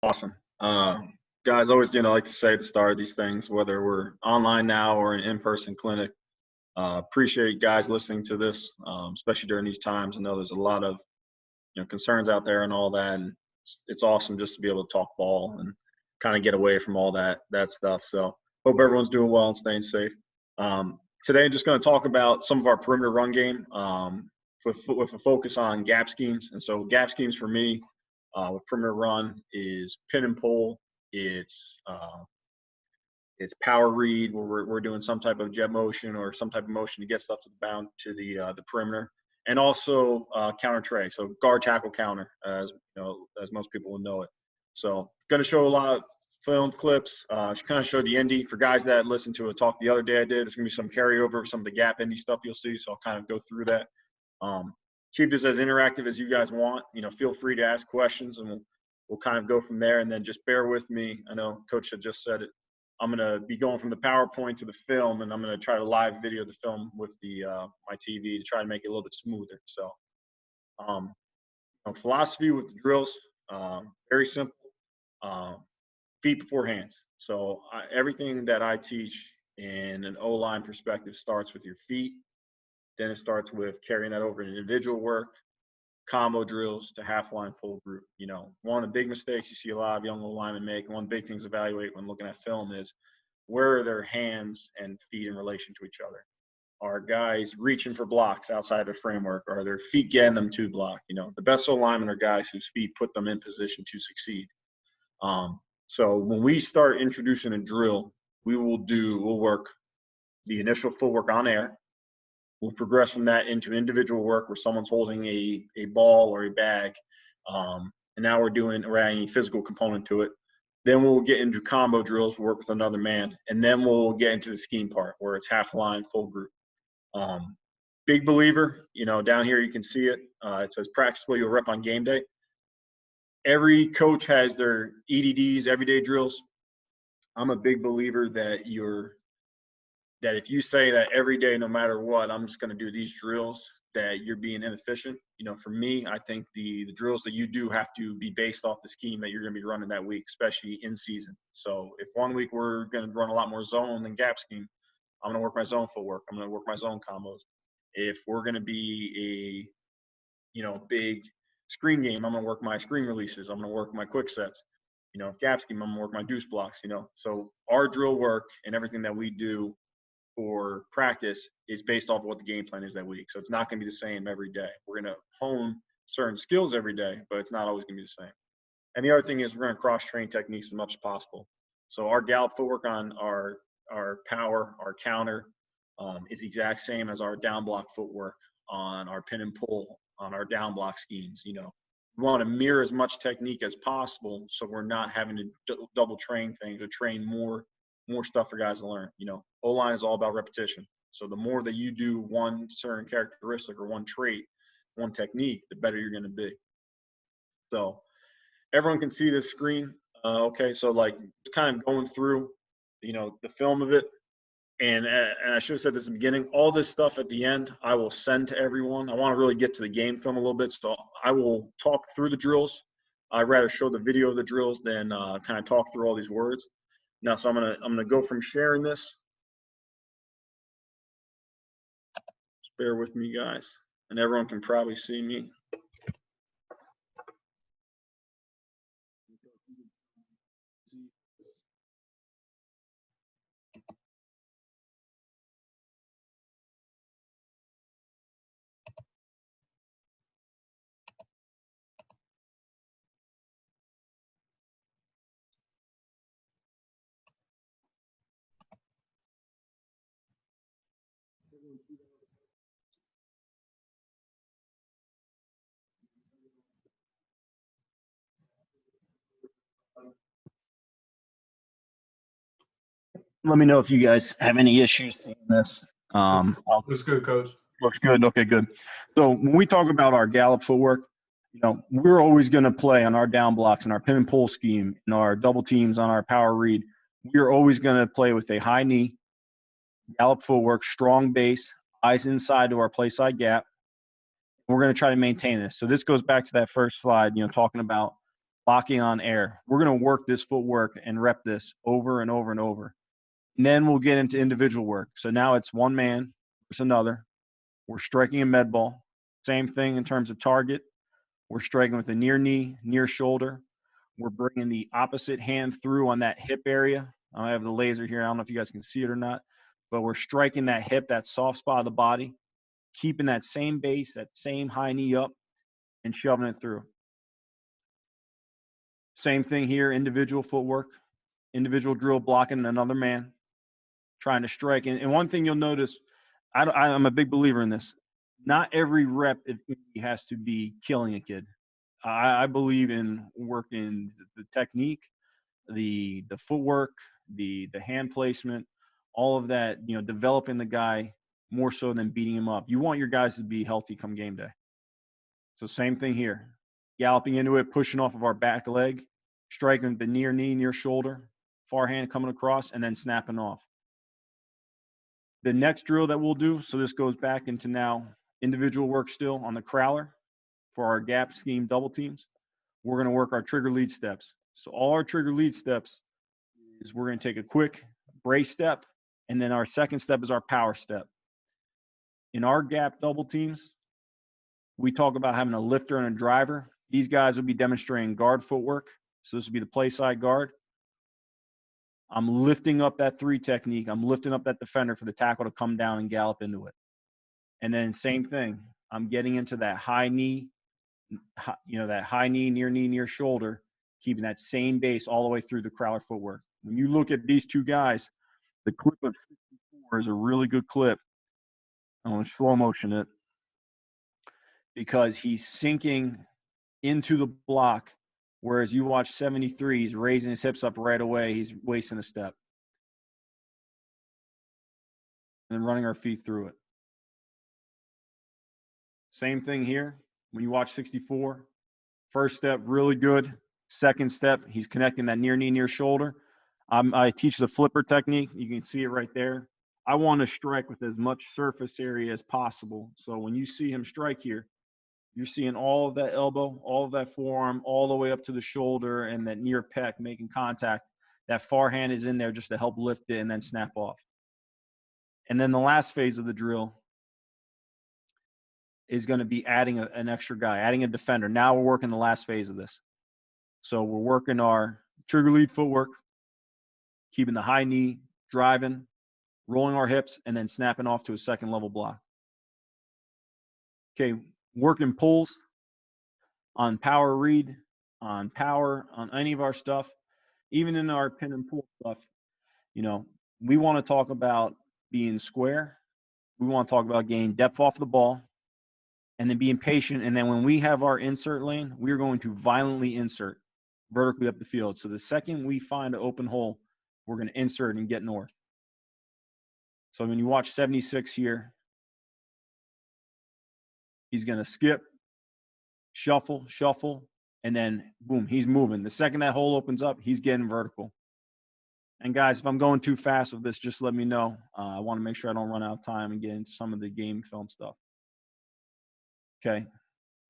Awesome. Guys, always, like to say at the start of these things, whether we're online now or an in-person clinic, appreciate guys listening to this, especially during these times. I know there's a lot of, concerns out there and all that, and it's awesome just to be able to talk ball and kind of get away from all that stuff. So hope everyone's doing well and staying safe. Today, just going to talk about some of our perimeter run game with a focus on gap schemes. And so gap schemes for me, with perimeter run is pin and pull. It's power read where we're doing some type of jet motion or some type of motion to get stuff to the perimeter, and also counter tray. So guard tackle counter, as most people will know it. So going to show a lot of film clips. Kind of show the indie for guys that listened to a talk the other day I did. There's going to be some carryover of some of the gap indie stuff you'll see. So I'll kind of go through that. Keep this as interactive as you guys want. Feel free to ask questions, and we'll kind of go from there. And then just bear with me. I know Coach had just said it. I'm going to be going from the PowerPoint to the film, and I'm going to try to live video the film with my TV to try to make it a little bit smoother. So, philosophy with the drills, very simple. Feet before hands. So everything that I teach in an O-line perspective starts with your feet. Then it starts with carrying that over to individual work, combo drills to half line, full group. One of the big mistakes you see a lot of young linemen make, and one of the big things to evaluate when looking at film is where are their hands and feet in relation to each other? Are guys reaching for blocks outside their framework? Are their feet getting them to block? The best linemen are guys whose feet put them in position to succeed. So when we start introducing a drill, we'll work the initial footwork on air. We'll progress from that into individual work where someone's holding a ball or a bag. And now we're adding a physical component to it. Then we'll get into combo drills, work with another man. And then we'll get into the scheme part where it's half line, full group. Big believer, down here you can see it. It says practice what you'll rep on game day. Every coach has their EDDs, everyday drills. I'm a big believer that if you say that every day, no matter what, I'm just going to do these drills, that you're being inefficient. For me, I think the drills that you do have to be based off the scheme that you're going to be running that week, especially in season. So if 1 week we're going to run a lot more zone than gap scheme, I'm going to work my zone footwork. I'm going to work my zone combos. If we're going to be a, big screen game, I'm going to work my screen releases. I'm going to work my quick sets. Gap scheme, I'm going to work my deuce blocks, So our drill work and everything that we do for practice is based off of what the game plan is that week. So it's not going to be the same every day. We're going to hone certain skills every day, but it's not always going to be the same. And the other thing is we're going to cross-train techniques as much as possible. So our gallop footwork on our power, our counter, is the exact same as our down block footwork on our pin and pull, on our down block schemes. We want to mirror as much technique as possible so we're not having to double train things or train more stuff for guys to learn. O-line is all about repetition. So the more that you do one certain characteristic or one trait, one technique, the better you're going to be. So everyone can see this screen. Okay, so just kind of going through, the film of it. And I should have said this in the beginning, all this stuff at the end, I will send to everyone. I want to really get to the game film a little bit. So I will talk through the drills. I'd rather show the video of the drills than kind of talk through all these words. Now, so I'm gonna go from sharing this. Just bear with me, guys, and everyone can probably see me. Let me know if you guys have any issues seeing this. Looks good, Coach. Looks good. Okay, good. So when we talk about our gallop footwork, we're always going to play on our down blocks and our pin and pull scheme and our double teams on our power read. We're always going to play with a high knee, gallop footwork, strong base, eyes inside to our play side gap. We're going to try to maintain this. So this goes back to that first slide, talking about locking on air. We're going to work this footwork and rep this over and over and over. And then we'll get into individual work. So now it's one man versus another. We're striking a med ball. Same thing in terms of target. We're striking with a near knee, near shoulder. We're bringing the opposite hand through on that hip area. I have the laser here. I don't know if you guys can see it or not, but we're striking that hip, that soft spot of the body, keeping that same base, that same high knee up, and shoving it through. Same thing here, individual footwork, individual drill blocking another man, trying to strike. And one thing you'll notice, I'm a big believer in this. Not every rep has to be killing a kid. I believe in working the technique, the footwork, the hand placement, all of that, you know, developing the guy more so than beating him up. You want your guys to be healthy come game day. So same thing here. Galloping into it, pushing off of our back leg, striking the near knee, near shoulder, far hand coming across, and then snapping off. The next drill that we'll do, so this goes back into now individual work still on the crowler for our gap scheme double teams. We're going to work our trigger lead steps. So all our trigger lead steps is we're going to take a quick brace step, and then our second step is our power step. In our gap double teams, we talk about having a lifter and a driver. These guys will be demonstrating guard footwork. So this will be the play side guard. I'm lifting up that 3 technique. I'm lifting up that defender for the tackle to come down and gallop into it. And then same thing. I'm getting into that high knee, you know, that high knee, near shoulder, keeping that same base all the way through the crowler footwork. When you look at these two guys, the clip of 64 is a really good clip. I'm going to slow motion it because he's sinking into the block, whereas you watch 73, he's raising his hips up right away. He's wasting a step. And then running our feet through it. Same thing here. When you watch 64, first step, really good. Second step, he's connecting that near knee, near shoulder. I teach the flipper technique. You can see it right there. I want to strike with as much surface area as possible. So when you see him strike here, you're seeing all of that elbow, all of that forearm, all the way up to the shoulder and that near pec making contact. That far hand is in there just to help lift it and then snap off. And then the last phase of the drill is going to be adding an extra guy, adding a defender. Now we're working the last phase of this. So we're working our trigger lead footwork, keeping the high knee, driving, rolling our hips, and then snapping off to a second level block. Okay, working pulls on power read, on power, on any of our stuff, even in our pin and pull stuff. You know, we want to talk about being square. We want to talk about gaining depth off the ball and then being patient. And then when we have our insert lane, we're going to violently insert vertically up the field. So the second we find an open hole, we're going to insert and get north. So when you watch 76 here, he's going to skip, shuffle, and then boom, he's moving. The second that hole opens up, he's getting vertical. And guys, if I'm going too fast with this, just let me know. I want to make sure I don't run out of time and get into some of the game film stuff. Okay.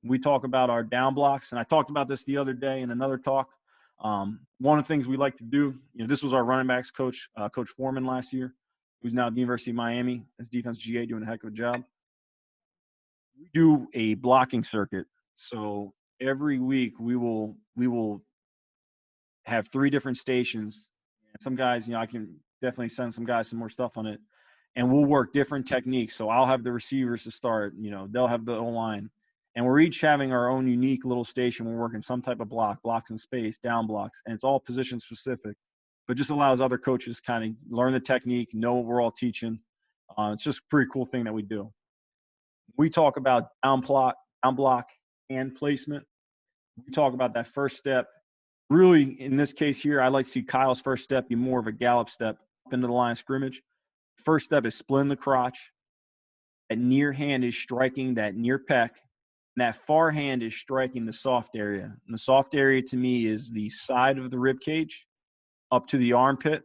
We talk about our down blocks, and I talked about this the other day in another talk. One of the things we like to do, you know, this was our running backs coach, Coach Foreman last year, who's now at the University of Miami as defense GA, doing a heck of a job. We do a blocking circuit. So every week we will have 3 different stations. Some guys, you know, I can definitely send some guys some more stuff on it, and we'll work different techniques. So I'll have the receivers to start, you know, they'll have the O-line, and we're each having our own unique little station. We're working some type of blocks in space, down blocks, and it's all position specific, but just allows other coaches kind of learn the technique, know what we're all teaching. It's just a pretty cool thing that we do. We talk about down block, hand placement. We talk about that first step. Really, in this case here, I like to see Kyle's first step be more of a gallop step up into the line of scrimmage. First step is splitting the crotch. That near hand is striking that near pec. And that far hand is striking the soft area. And the soft area to me is the side of the rib cage up to the armpit,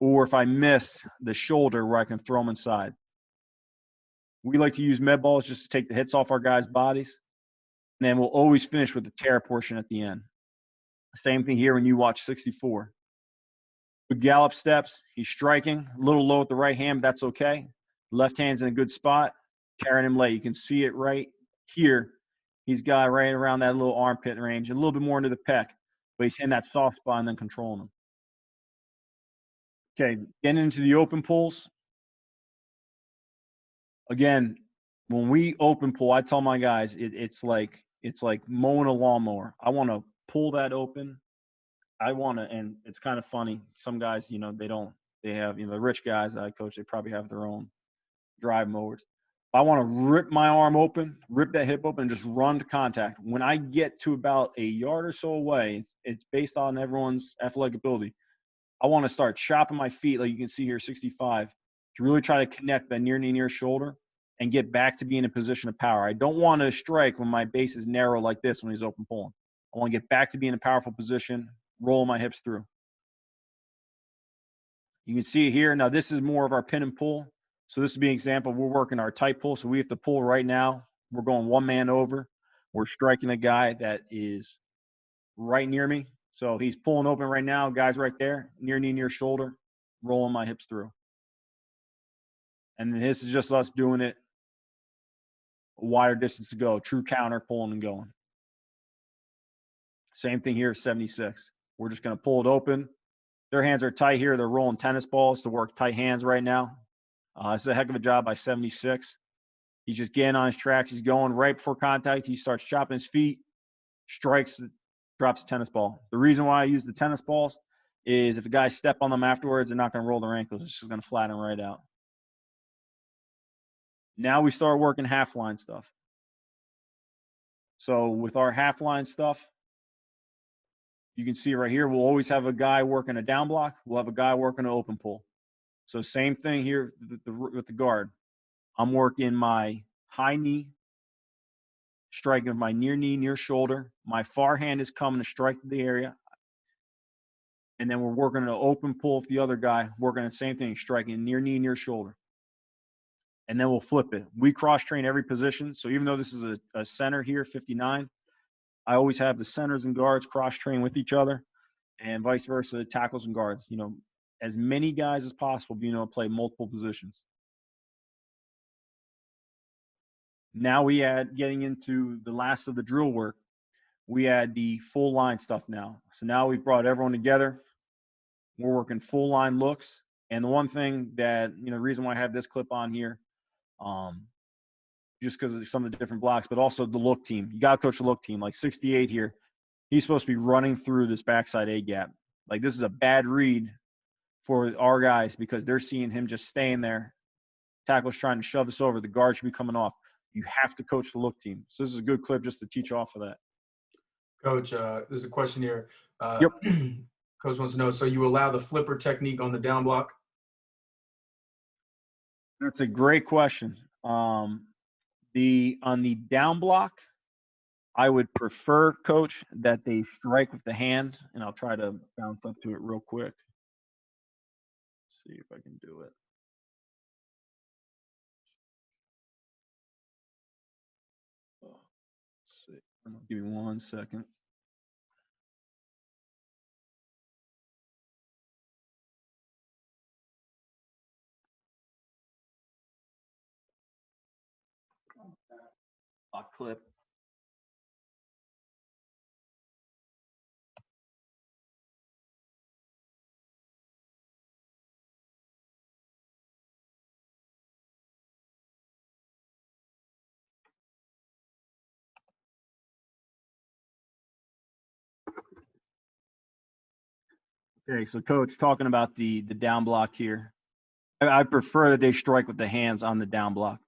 or if I miss, the shoulder where I can throw them inside. We like to use med balls just to take the hits off our guys' bodies. And then we'll always finish with the tear portion at the end. Same thing here when you watch 64. Good gallop steps. He's striking a little low with the right hand, but that's okay. Left hand's in a good spot. Carrying him late. You can see it right here. He's got right around that little armpit range, a little bit more into the pec, but he's hitting that soft spot and then controlling him. Okay, getting into the open pulls. Again, when we open pull, I tell my guys it's like mowing a lawnmower. I want to pull that open. I want to, and it's kind of funny. Some guys, you know, they have, you know, the rich guys that I coach, they probably have their own drive mowers. I want to rip my arm open, rip that hip open, and just run to contact. When I get to about a yard or so away, it's based on everyone's athletic ability. I want to start chopping my feet, like you can see here, 65, to really try to connect that near knee, near shoulder, and get back to being in a position of power. I don't want to strike when my base is narrow like this when he's open pulling. I want to get back to being in a powerful position, roll my hips through. You can see it here. Now, this is more of our pin and pull. So this would be an example. We're working our tight pull. So we have to pull right now. We're going one man over. We're striking a guy that is right near me. So he's pulling open right now. Guy's right there, near knee, near shoulder, rolling my hips through. And then this is just us doing it a wider distance to go. True counter, pulling and going. Same thing here, 76. We're just going to pull it open. Their hands are tight here. They're rolling tennis balls to work tight hands right now. It's a heck of a job by 76. He's just getting on his tracks. He's going right before contact. He starts chopping his feet, strikes, drops a tennis ball. The reason why I use the tennis balls is if the guys step on them afterwards, they're not going to roll their ankles. It's just going to flatten them right out. Now we start working half line stuff. So with our half line stuff, you can see right here, we'll always have a guy working a down block. We'll have a guy working an open pull. So same thing here with the guard. I'm working my high knee, striking with my near knee, near shoulder. My far hand is coming to strike the area. And then we're working an open pull with the other guy, working the same thing, striking near knee, near shoulder. And then we'll flip it. We cross-train every position. So even though this is a center here, 59, I always have the centers and guards cross-train with each other, and vice versa, tackles and guards. You know, as many guys as possible being able to play multiple positions. Now we add, getting into the last of the drill work, we add the full line stuff now. So now we've brought everyone together. We're working full line looks. And the one thing that, you know, the reason why I have this clip on here, just because of some of the different blocks, but also the look team. You got to coach the look team. Like 68 here, he's supposed to be running through this backside A gap. Like this is a bad read for our guys because they're seeing him just staying there. Tackle's trying to shove this over. The guard should be coming off. You have to coach the look team. So this is a good clip just to teach off of that. Coach, there's a question here. Yep. Coach wants to know, so you allow the flipper technique on the down block? That's a great question. On the down block, I would prefer, Coach, that they strike with the hand, and I'll try to bounce up to it real quick. Let's see if I can do it. Let's see. Give me 1 second. Block clip. Okay, so Coach, talking about the down block here, I prefer that they strike with the hands on the down block.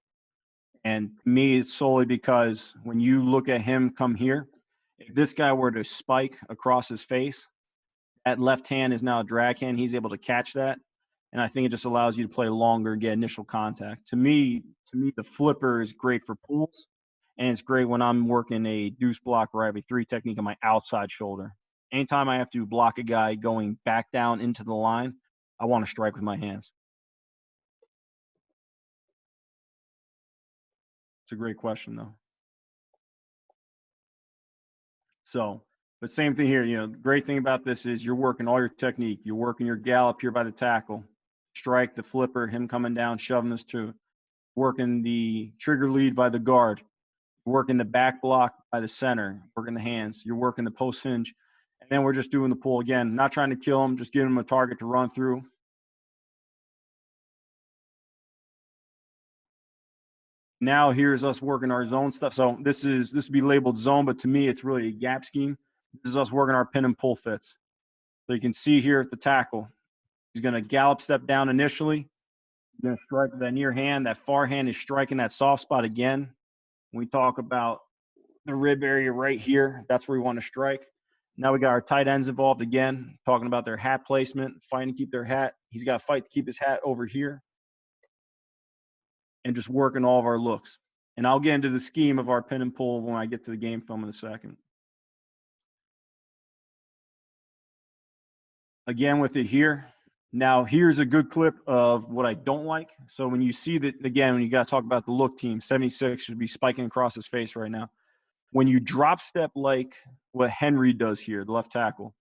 And to me, it's solely because when you look at him come here, if this guy were to spike across his face, that left hand is now a drag hand. He's able to catch that. And I think it just allows you to play longer, get initial contact. To me, the flipper is great for pulls. And it's great when I'm working a deuce block where I have a 3 technique on my outside shoulder. Anytime I have to block a guy going back down into the line, I want to strike with my hands. It's a great question, though. So But same thing here, the great thing about this is you're working all your technique. You're working your gallop here by the tackle, strike, the flipper, him coming down, shoving this to, working the trigger lead by the guard, working the back block by the center, working the hands, you're working the post hinge. And then we're just doing the pull again, not trying to kill him, just giving him a target to run through. Now here's us working our zone stuff. So this would be labeled zone, but to me, it's really a gap scheme. This is us working our pin and pull fits. So you can see here at the tackle, he's going to gallop step down initially. He's going to strike with that near hand. That far hand is striking that soft spot again. When we talk about the rib area right here, that's where we want to strike. Now we got our tight ends involved again, talking about their hat placement, fighting to keep their hat. He's got to fight to keep his hat over here. And just working all of our looks. And I'll get into the scheme of our pin and pull when I get to the game film in a second. Again with it here. Now here's a good clip of what I don't like. So when you see that, again, when you got to talk about the look team, 76 should be spiking across his face right now. When you drop step like what Henry does here, the left tackle,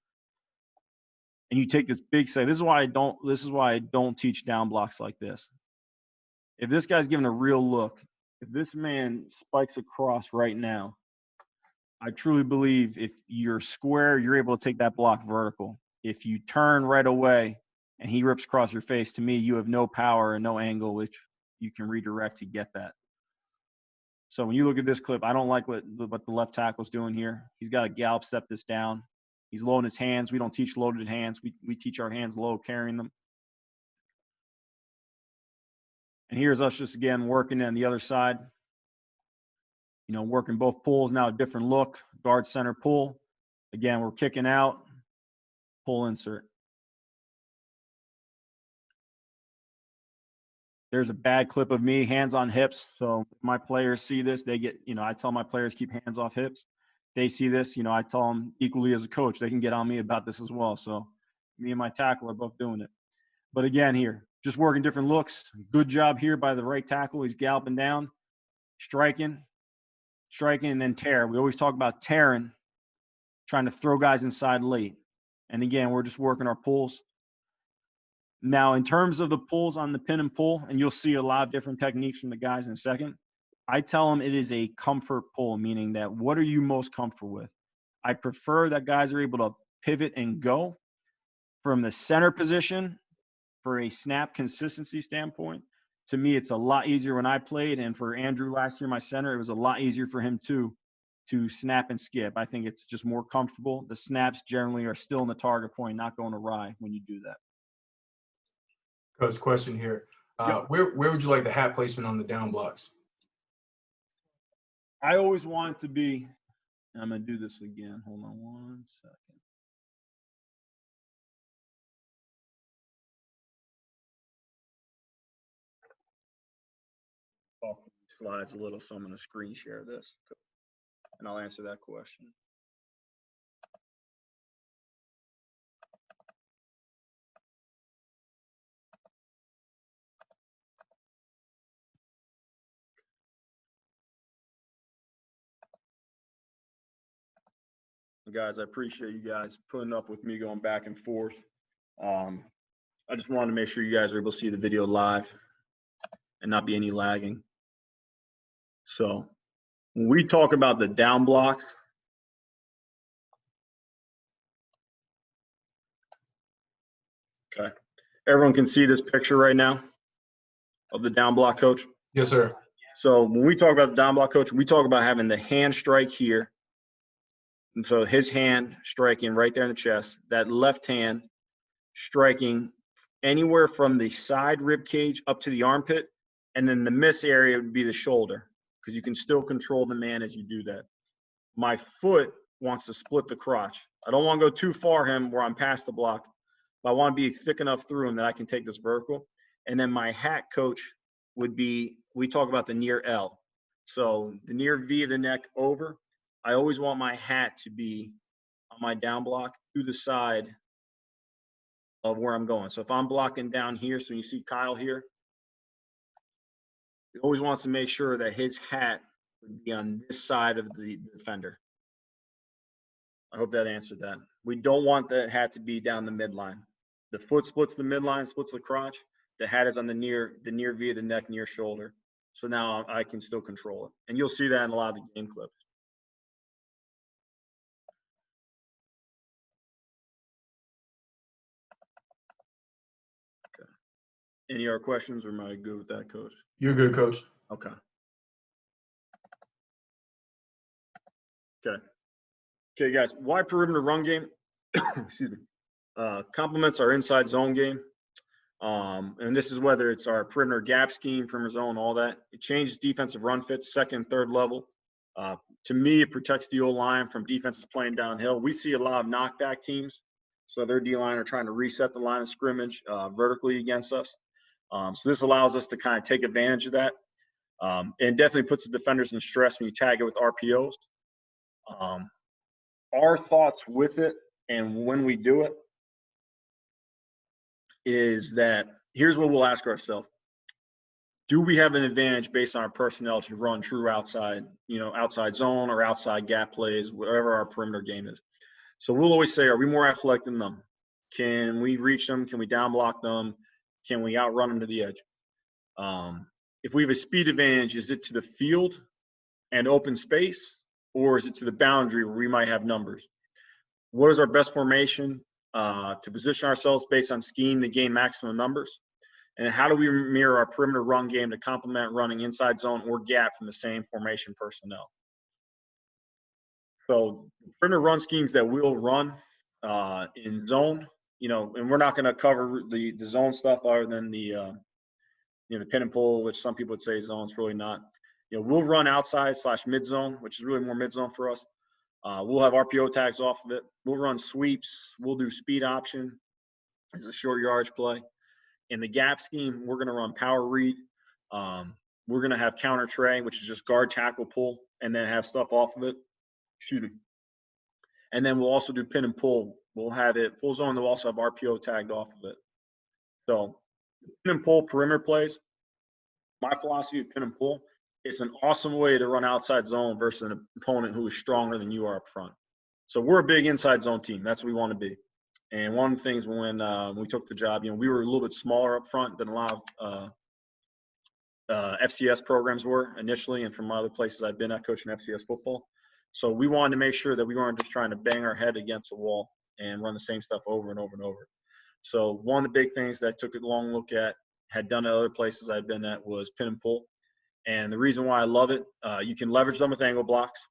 and you take this big side, this is why I don't teach down blocks like this. If this guy's giving a real look, if this man spikes across right now, I truly believe if you're square, you're able to take that block vertical. If you turn right away and he rips across your face, to me, you have no power and no angle which you can redirect to get that. So when you look at this clip, I don't like what the left tackle's doing here. He's got to gallop step this down. He's loading his hands. We don't teach loaded hands. We teach our hands low, carrying them. And here's us just, again, working on the other side. Working both pulls now, a different look, guard center pull. Again, we're kicking out, pull insert. There's a bad clip of me, hands on hips. So if my players see this, they get, I tell my players keep hands off hips. They see this, I tell them equally as a coach, they can get on me about this as well. So me and my tackle are both doing it. But again, here, just working different looks. Good job here by the right tackle. He's galloping down, striking, and then tear. We always talk about tearing, trying to throw guys inside late. And again, we're just working our pulls. Now, in terms of the pulls on the pin and pull, and you'll see a lot of different techniques from the guys in a second, I tell them it is a comfort pull, meaning that what are you most comfortable with? I prefer that guys are able to pivot and go from the center position for a snap consistency standpoint. To me, it's a lot easier when I played, and for Andrew last year, my center, it was a lot easier for him too to snap and skip. I think it's just more comfortable. The snaps generally are still in the target point, not going awry when you do that. Coach, question here. Where would you like the hat placement on the down blocks? I always want it to be, I'm going to do this again. Hold on one second. Off the slides a little, so I'm going to screen share this, and I'll answer that question. Guys, I appreciate you guys putting up with me going back and forth. I just wanted to make sure you guys are able to see the video live and not be any lagging. So when we talk about the down block, okay, everyone can see this picture right now of the down block, coach? Yes, sir. So when we talk about the down block, coach, we talk about having the hand strike here. And so his hand striking right there in the chest, that left hand striking anywhere from the side rib cage up to the armpit, and then the miss area would be the shoulder, because you can still control the man as you do that. My foot wants to split the crotch. I don't want to go too far him where I'm past the block, but I want to be thick enough through him that I can take this vertical. And then my hat, coach, would be, we talk about the near L. So the near V of the neck over. I always want my hat to be on my down block to the side of where I'm going. So if I'm blocking down here, so you see Kyle here, he always wants to make sure that his hat would be on this side of the defender. I hope that answered that. We don't want the hat to be down the midline. The foot splits the midline, splits the crotch. The hat is on the near V of the neck, near shoulder. So now I can still control it. And you'll see that in a lot of the game clips. Okay. Any other questions, or am I good with that, Coach? You're good, Coach. Okay. Okay. Okay, guys. Why perimeter run game? Excuse me. Complements our inside zone game. And this is whether it's our perimeter gap scheme, perimeter zone, all that. It changes defensive run fits, second, third level. To me, it protects the O-line from defenses playing downhill. We see a lot of knockback teams, so their D-line are trying to reset the line of scrimmage vertically against us. So this allows us to kind of take advantage of that. And definitely puts the defenders in stress when you tag it with RPOs. Our thoughts with it and when we do it is that here's what we'll ask ourselves. Do we have an advantage based on our personnel to run true outside zone or outside gap plays, whatever our perimeter game is? So we'll always say, are we more athletic than them? Can we reach them? Can we down block them? Can we outrun them to the edge? If we have a speed advantage, is it to the field and open space, or is it to the boundary where we might have numbers? What is our best formation to position ourselves based on scheme to gain maximum numbers? And how do we mirror our perimeter run game to complement running inside zone or gap from the same formation personnel? So perimeter run schemes that we'll run in zone, and we're not going to cover the zone stuff other than the pin and pull, which some people would say zone, it's really not. We'll run outside / mid zone, which is really more mid zone for us. We'll have RPO tags off of it. We'll run sweeps. We'll do speed option as a short yardage play. In the gap scheme, we're going to run power read. We're going to have counter tray, which is just guard, tackle, pull, and then have stuff off of it. Shooting. And then we'll also do pin and pull. We'll have it full zone. We'll also have RPO tagged off of it. So pin and pull perimeter plays. My philosophy of pin and pull, it's an awesome way to run outside zone versus an opponent who is stronger than you are up front. So we're a big inside zone team. That's what we want to be. And one of the things when we took the job, we were a little bit smaller up front than a lot of FCS programs were initially, and from other places I've been at coaching FCS football. So we wanted to make sure that we weren't just trying to bang our head against a wall and run the same stuff over and over and over. So one of the big things that I took a long look at, had done at other places I've been at, was pin and pull. And the reason why I love it, you can leverage them with angle blocks.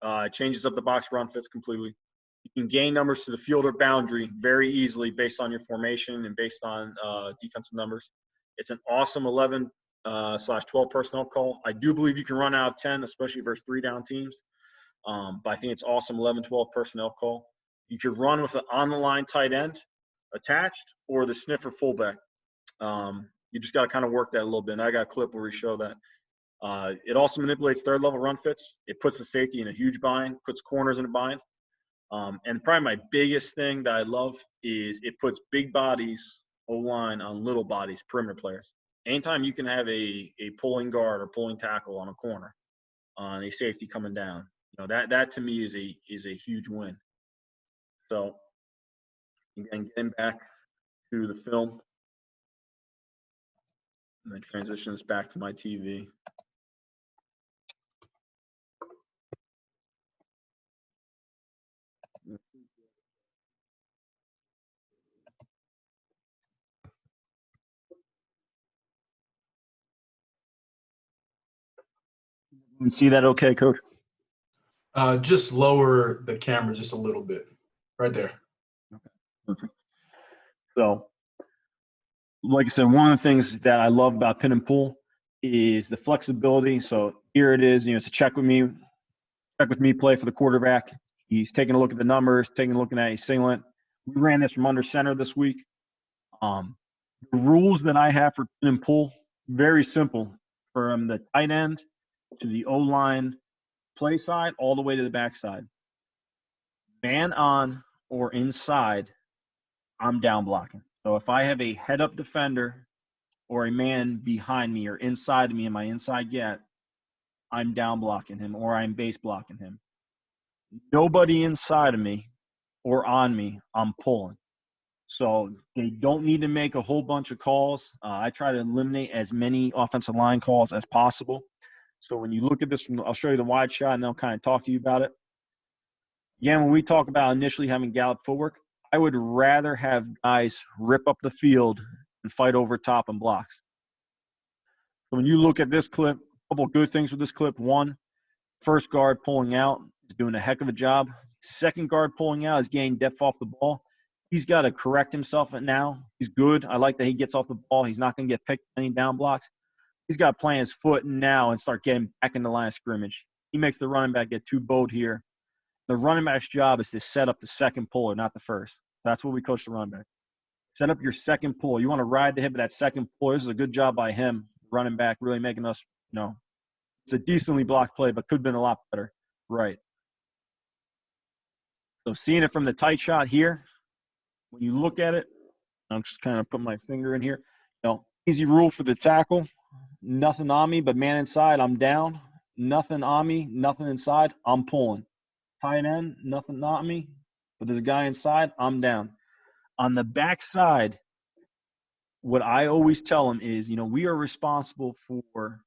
It changes up the box run fits completely. You can gain numbers to the field or boundary very easily based on your formation and based on defensive numbers. It's an awesome 11/12 personnel call. I do believe you can run out of 10, especially versus 3-down teams. But I think it's awesome 11/12 personnel call. You could run with an on-the-line tight end attached or the sniffer fullback. You just got to kind of work that a little bit. And I got a clip where we show that. It also manipulates third-level run fits. It puts the safety in a huge bind, puts corners in a bind. And probably my biggest thing that I love is it puts big bodies, O-line, on little bodies, perimeter players. Anytime you can have a pulling guard or pulling tackle on a corner, on a safety coming down, that to me is a huge win. So, again, getting back to the film, and then transitions back to my TV. You can see that okay, Coach? Just lower the camera just a little bit. Right there. Okay, perfect. So, like I said, one of the things that I love about pin and pull is the flexibility. So here it is, it's a check with me play for the quarterback. He's taking a look at the numbers, taking a look at his singlet. We ran this from under center this week. The rules that I have for pin and pull, very simple. From the tight end to the O-line play side, all the way to the backside. Man on or inside, I'm down blocking. So if I have a head-up defender or a man behind me or inside of me in my inside get, I'm down blocking him or I'm base blocking him. nobody inside of me or on me, I'm pulling. So they don't need to make a whole bunch of calls. I try to eliminate as many offensive line calls as possible. So when you look at this, I'll show you the wide shot, and I'll kind of talk to you about it. Again, when we talk about initially having gallop footwork, I would rather have guys rip up the field and fight over top and blocks. So when you look at this clip, a couple of good things with this clip. One, first guard pulling out is doing a heck of a job. Second guard pulling out is gaining depth off the ball. He's got to correct himself now. He's good. I like that he gets off the ball. He's not going to get picked any down blocks. He's got to plant his foot now and start getting back in the line of scrimmage. He makes the running back get too bold here. The running back's job is to set up the second puller, not the first. That's what we coach the running back. Set up your second pull. You want to ride the hip of that second puller. This is a good job by him, running back, really making us, it's a decently blocked play, but could have been a lot better. Right. So seeing it from the tight shot here, when you look at it, I'm just kind of putting my finger in here. Easy rule for the tackle. Nothing on me, but man inside, I'm down. Nothing on me, nothing inside, I'm pulling. Tight end, nothing on me, but there's a guy inside, I'm down. On the backside, what I always tell them is, we are responsible for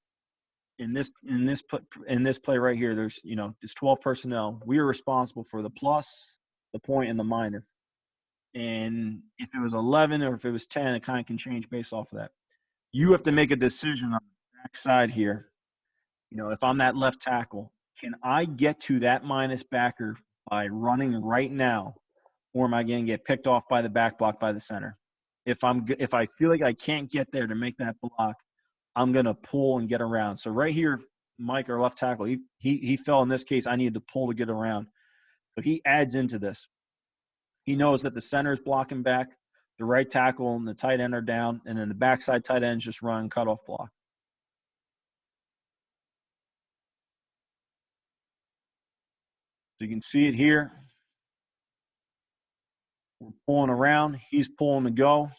in this play right here. There's it's 12 personnel. We are responsible for the plus, the point, and the minus. And if it was 11 or if it was 10, it kind of can change based off of that. You have to make a decision on the backside here. If I'm that left tackle, can I get to that minus backer by running right now, or am I going to get picked off by the back block by the center? If I feel like I can't get there to make that block, I'm going to pull and get around. So right here, Mike, our left tackle, he fell in this case. I needed to pull to get around. So he adds into this. He knows that the center is blocking back, the right tackle and the tight end are down, and then the backside tight end is just running cutoff block. So you can see it here. We're pulling around. He's pulling to go.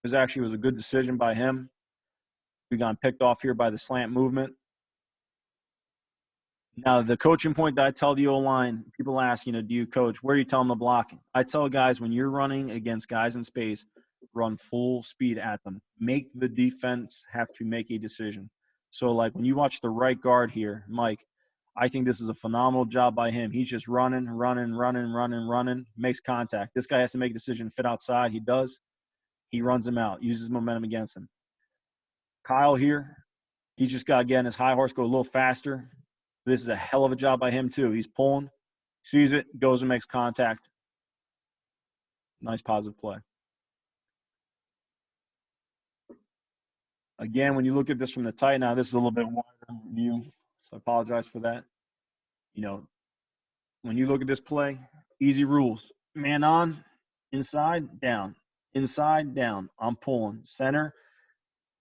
This actually was a good decision by him. We got picked off here by the slant movement. Now, the coaching point that I tell the O-line, people ask, do you coach? Where do you tell them to block? I tell guys, when you're running against guys in space, run full speed at them. Make the defense have to make a decision. So, like when you watch the right guard here, Mike, I think this is a phenomenal job by him. He's just running, makes contact. This guy has to make a decision, fit outside. He does. He runs him out, uses momentum against him. Kyle here, he's just got to get in his high horse, go a little faster. This is a hell of a job by him, too. He's pulling, sees it, goes and makes contact. Nice positive play. Again, when you look at this from the tight, now this is a little bit wider view, so I apologize for that. When you look at this play, easy rules. Man on, inside, down. Inside, down. I'm pulling. Center,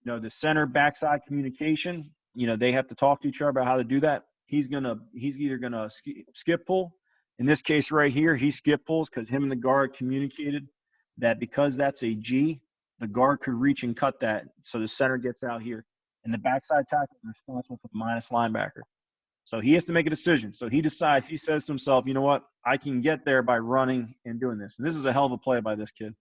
the center backside communication, they have to talk to each other about how to do that. He's either gonna skip pull. In this case right here, he skip pulls because him and the guard communicated that because that's a G, the guard could reach and cut that. So the center gets out here. And the backside tackle is responsible for the minus linebacker. So he has to make a decision. So he decides, he says to himself, you know what, I can get there by running and doing this. And this is a hell of a play by this kid.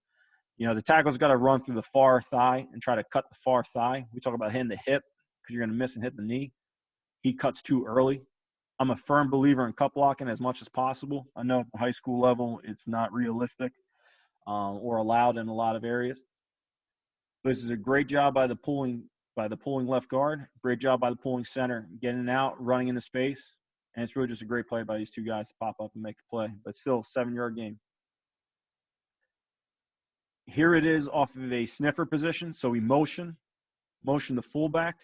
The tackle's got to run through the far thigh and try to cut the far thigh. We talk about hitting the hip because you're going to miss and hit the knee. He cuts too early. I'm a firm believer in cut blocking as much as possible. I know at the high school level it's not realistic or allowed in a lot of areas. This is a great job by the pulling left guard. Great job by the pulling center, getting out, running into space. And it's really just a great play by these two guys to pop up and make the play. But still, 7-yard game. Here it is off of a sniffer position. So we motion the fullback.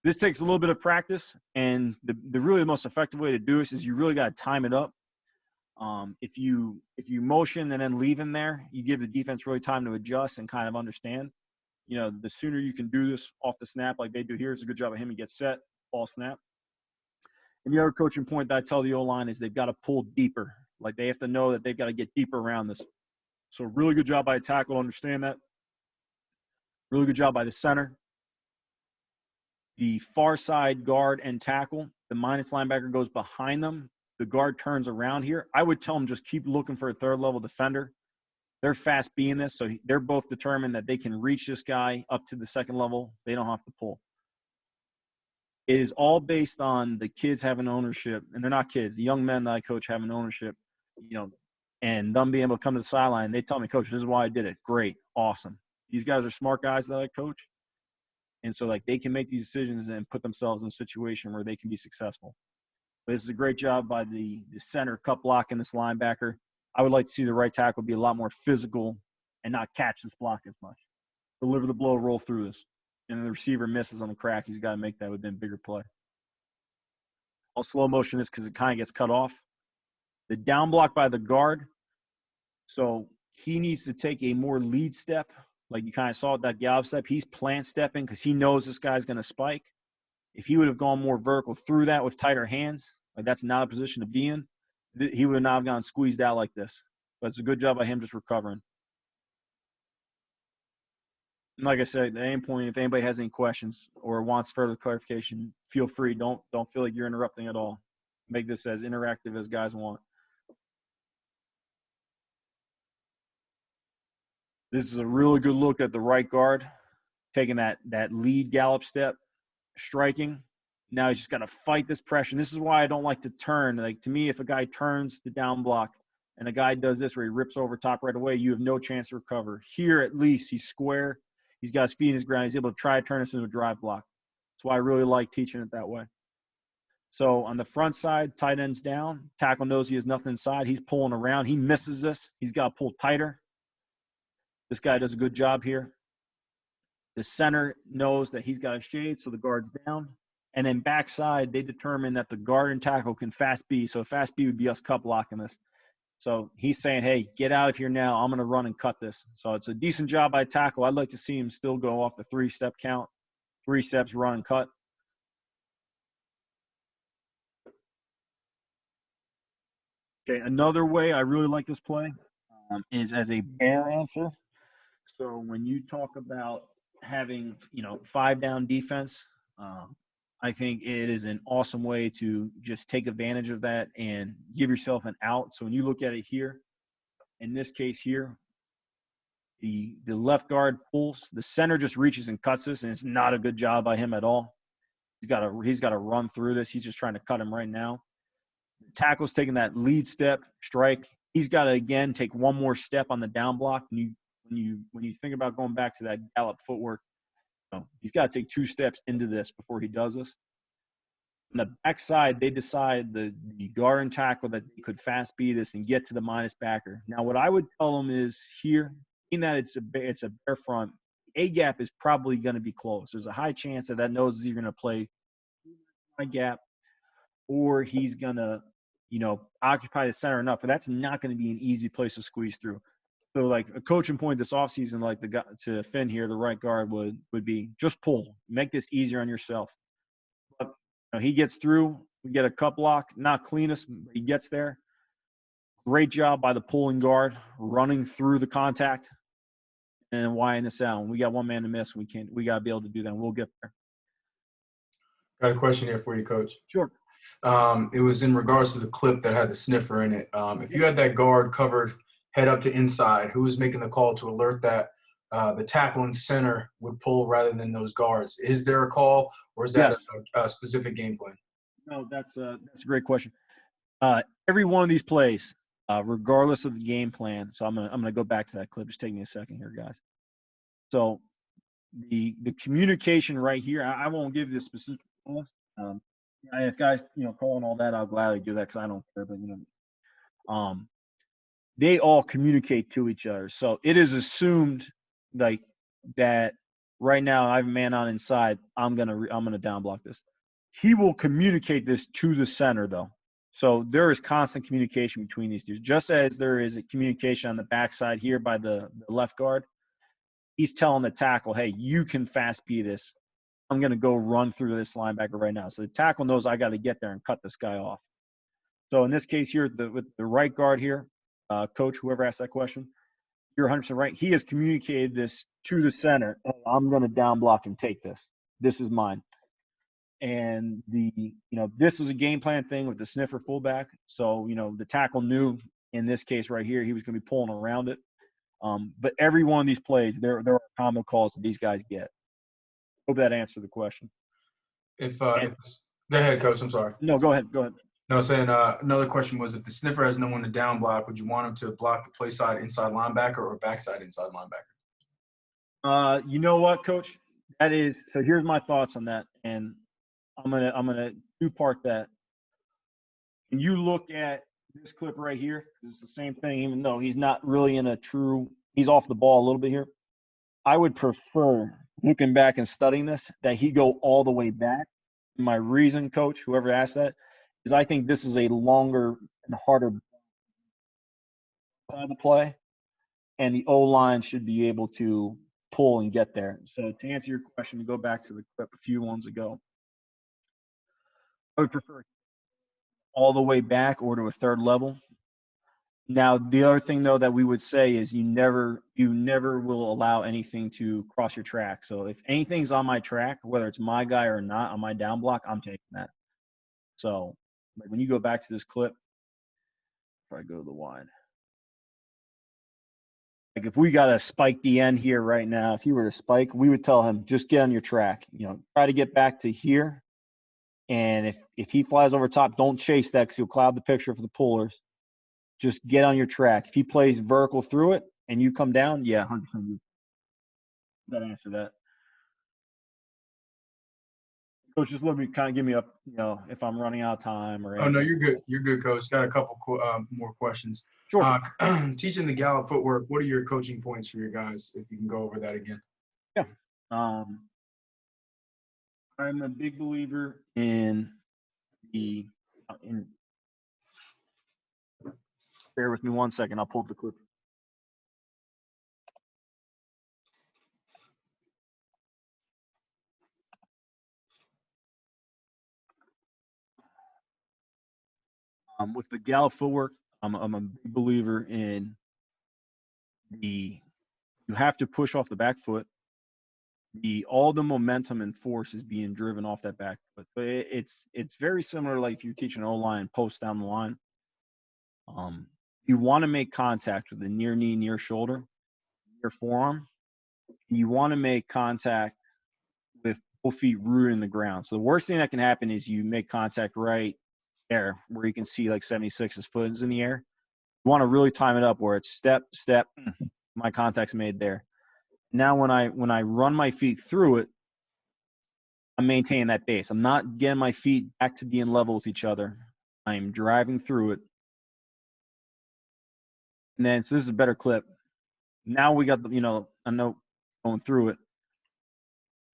This takes a little bit of practice, and the really most effective way to do this is you really got to time it up. If you motion and then leave him there, you give the defense really time to adjust and kind of understand. The sooner you can do this off the snap like they do here, it's a good job of him. He gets set, ball snap. And the other coaching point that I tell the O-line is they've got to pull deeper. Like they have to know that they've got to get deeper around this. So really good job by a tackle to understand that. Really good job by the center. The far side guard and tackle, the minus linebacker goes behind them. the guard turns around here, I would tell him just keep looking for a third level defender. They're fast being this, so they're both determined that they can reach this guy up to the second level. They don't have to pull. It is all based on the kids having ownership, and they're not kids. The young men that I coach having ownership, and them being able to come to the sideline. They tell me, Coach, this is why I did it. Great, awesome. These guys are smart guys that I coach, and so they can make these decisions and put themselves in a situation where they can be successful. But this is a great job by the center cut blocking this linebacker. I would like to see the right tackle be a lot more physical and not catch this block as much. Deliver the blow, roll through this. And the receiver misses on the crack. He's got to make that would have been a bigger play. I'll slow motion this because it kind of gets cut off. The down block by the guard. So he needs to take a more lead step. Like you kind of saw that gallop step. He's plant stepping because he knows this guy's going to spike. If he would have gone more vertical through that with tighter hands, that's not a position to be in, he would not have gone squeezed out like this. But it's a good job by him just recovering. And like I said, at any point, if anybody has any questions or wants further clarification, feel free. Don't feel like you're interrupting at all. Make this as interactive as guys want. This is a really good look at the right guard, taking that lead gallop step, striking. Now he's just got to fight this pressure. And this is why I don't like to turn. Like, to me, if a guy turns the down block and a guy does this where he rips over top right away, you have no chance to recover. Here, at least, he's square. He's got his feet in his ground. He's able to try to turn this into a drive block. That's why I really like teaching it that way. So on the front side, tight end's down. Tackle knows he has nothing inside. He's pulling around. He misses this. He's got to pull tighter. This guy does a good job here. The center knows that he's got a shade, so the guard's down. And then backside, they determine that the guard and tackle can fast B. So fast B would be us cut blocking this. So he's saying, hey, get out of here now. I'm going to run and cut this. So it's a decent job by tackle. I'd like to see him still go off the 3-step count. 3 steps, run and cut. Okay, another way I really like this play is as a bear answer. So when you talk about having, 5-down defense, I think it is an awesome way to just take advantage of that and give yourself an out. So when you look at it here, in this case here, the left guard pulls, the center just reaches and cuts this, and it's not a good job by him at all. He's got to run through this. He's just trying to cut him right now. The tackle's taking that lead step, strike. He's got to again take one more step on the down block. When you think about going back to that gallop footwork, he's got to take 2 steps into this before he does this. On the backside, they decide the guard and tackle that they could fast beat this and get to the minus backer. Now, what I would tell them is here, in that it's a bear front, A gap is probably going to be close. There's a high chance that knows you're going to play a gap, or he's going to, occupy the center enough. But that's not going to be an easy place to squeeze through. So, like a coaching point this offseason, like the guy to Finn here, the right guard would be just pull, make this easier on yourself. But he gets through. We get a cut block, not cleanest, but he gets there. Great job by the pulling guard, running through the contact and wiring this out. We got one man to miss. We got to be able to do that. We'll get there. Got a question here for you, Coach. Sure. It was in regards to the clip that had the sniffer in it. If you had that guard covered head up to inside, who was making the call to alert that the tackle and center would pull rather than those guards? Is there a call, or is that a specific game plan? No, that's a great question. Every one of these plays, regardless of the game plan. So I'm gonna go back to that clip. Just take me a second here, guys. So the communication right here, I won't give you the specific calls. If guys, calling all that, I'll gladly do that because I don't care. But they all communicate to each other. So it is assumed like that right now I have a man on inside. I'm gonna down block this. He will communicate this to the center though. So there is constant communication between these two. Just as there is a communication on the backside here by the left guard, he's telling the tackle, hey, you can fast B this. I'm going to go run through this linebacker right now. So the tackle knows I got to get there and cut this guy off. So in this case here, with the right guard here, coach, whoever asked that question, you're 100% right. He has communicated this to the center. Hey, I'm going to down block and take this. This is mine. And this was a game plan thing with the sniffer fullback. So, the tackle knew in this case right here, he was going to be pulling around it. But every one of these plays, there are combo calls that these guys get. Hope that answered the question. Go ahead, Coach. I'm sorry. No, go ahead. No, I was saying another question was, if the sniffer has no one to down block, would you want him to block the play side inside linebacker or backside inside linebacker? You know what, Coach? So here's my thoughts on that, and I'm gonna two-part that. When you look at this clip right here, it's the same thing, even though he's not really he's off the ball a little bit here. I would prefer, looking back and studying this, that he go all the way back. My reason, Coach, whoever asked that, is I think this is a longer and harder side of play, and the O-line should be able to pull and get there. So to answer your question, to go back to the clip a few ones ago, I would prefer all the way back or to a third level. Now, the other thing, though, that we would say is you never will allow anything to cross your track. So if anything's on my track, whether it's my guy or not, on my down block, I'm taking that. So like when you go back to this clip, if I go to the wide, like if we got to spike the end here right now, if he were to spike, we would tell him, just get on your track. Try to get back to here. And if he flies over top, don't chase that because he'll cloud the picture for the pullers. Just get on your track. If he plays vertical through it and you come down, yeah, 100%. That answer that. Coach, just let me kind of give me up, if I'm running out of time or anything. Oh, no, you're good. You're good, Coach. Got a couple more questions. Sure. Teaching the gallop footwork, what are your coaching points for your guys, if you can go over that again? Yeah. I'm a big believer in bear with me 1 second. I'll pull up the clip. With the gallop footwork, I'm a big believer in you have to push off the back foot. All the momentum and force is being driven off that back foot. But it's very similar, like if you're teaching O-line post down the line. You want to make contact with the near knee, near shoulder, near forearm. You want to make contact with both feet rooted in the ground. So the worst thing that can happen is you make contact right there where you can see like 76's foot is in the air. You want to really time it up where it's step, step, my contact's made there. Now when I run my feet through it, I'm maintaining that base. I'm not getting my feet back to being level with each other. I'm driving through it. And then, so this is a better clip. Now we got a note going through it.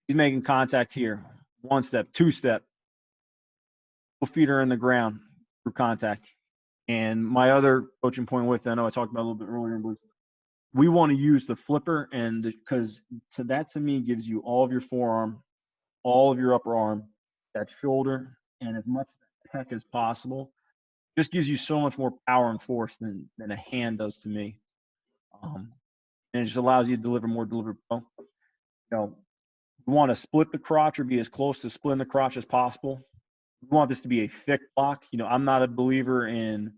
He's making contact here. 1 step, 2 step. Both feet are in the ground through contact. And my other coaching point with it, I know I talked about a little bit earlier, was we want to use the flipper, and because that to me gives you all of your forearm, all of your upper arm, that shoulder, and as much pec as possible. Just gives you so much more power and force than a hand does to me. And it just allows you to deliver more deliberate flow. You want to split the crotch or be as close to splitting the crotch as possible. We want this to be a thick block. I'm not a believer in,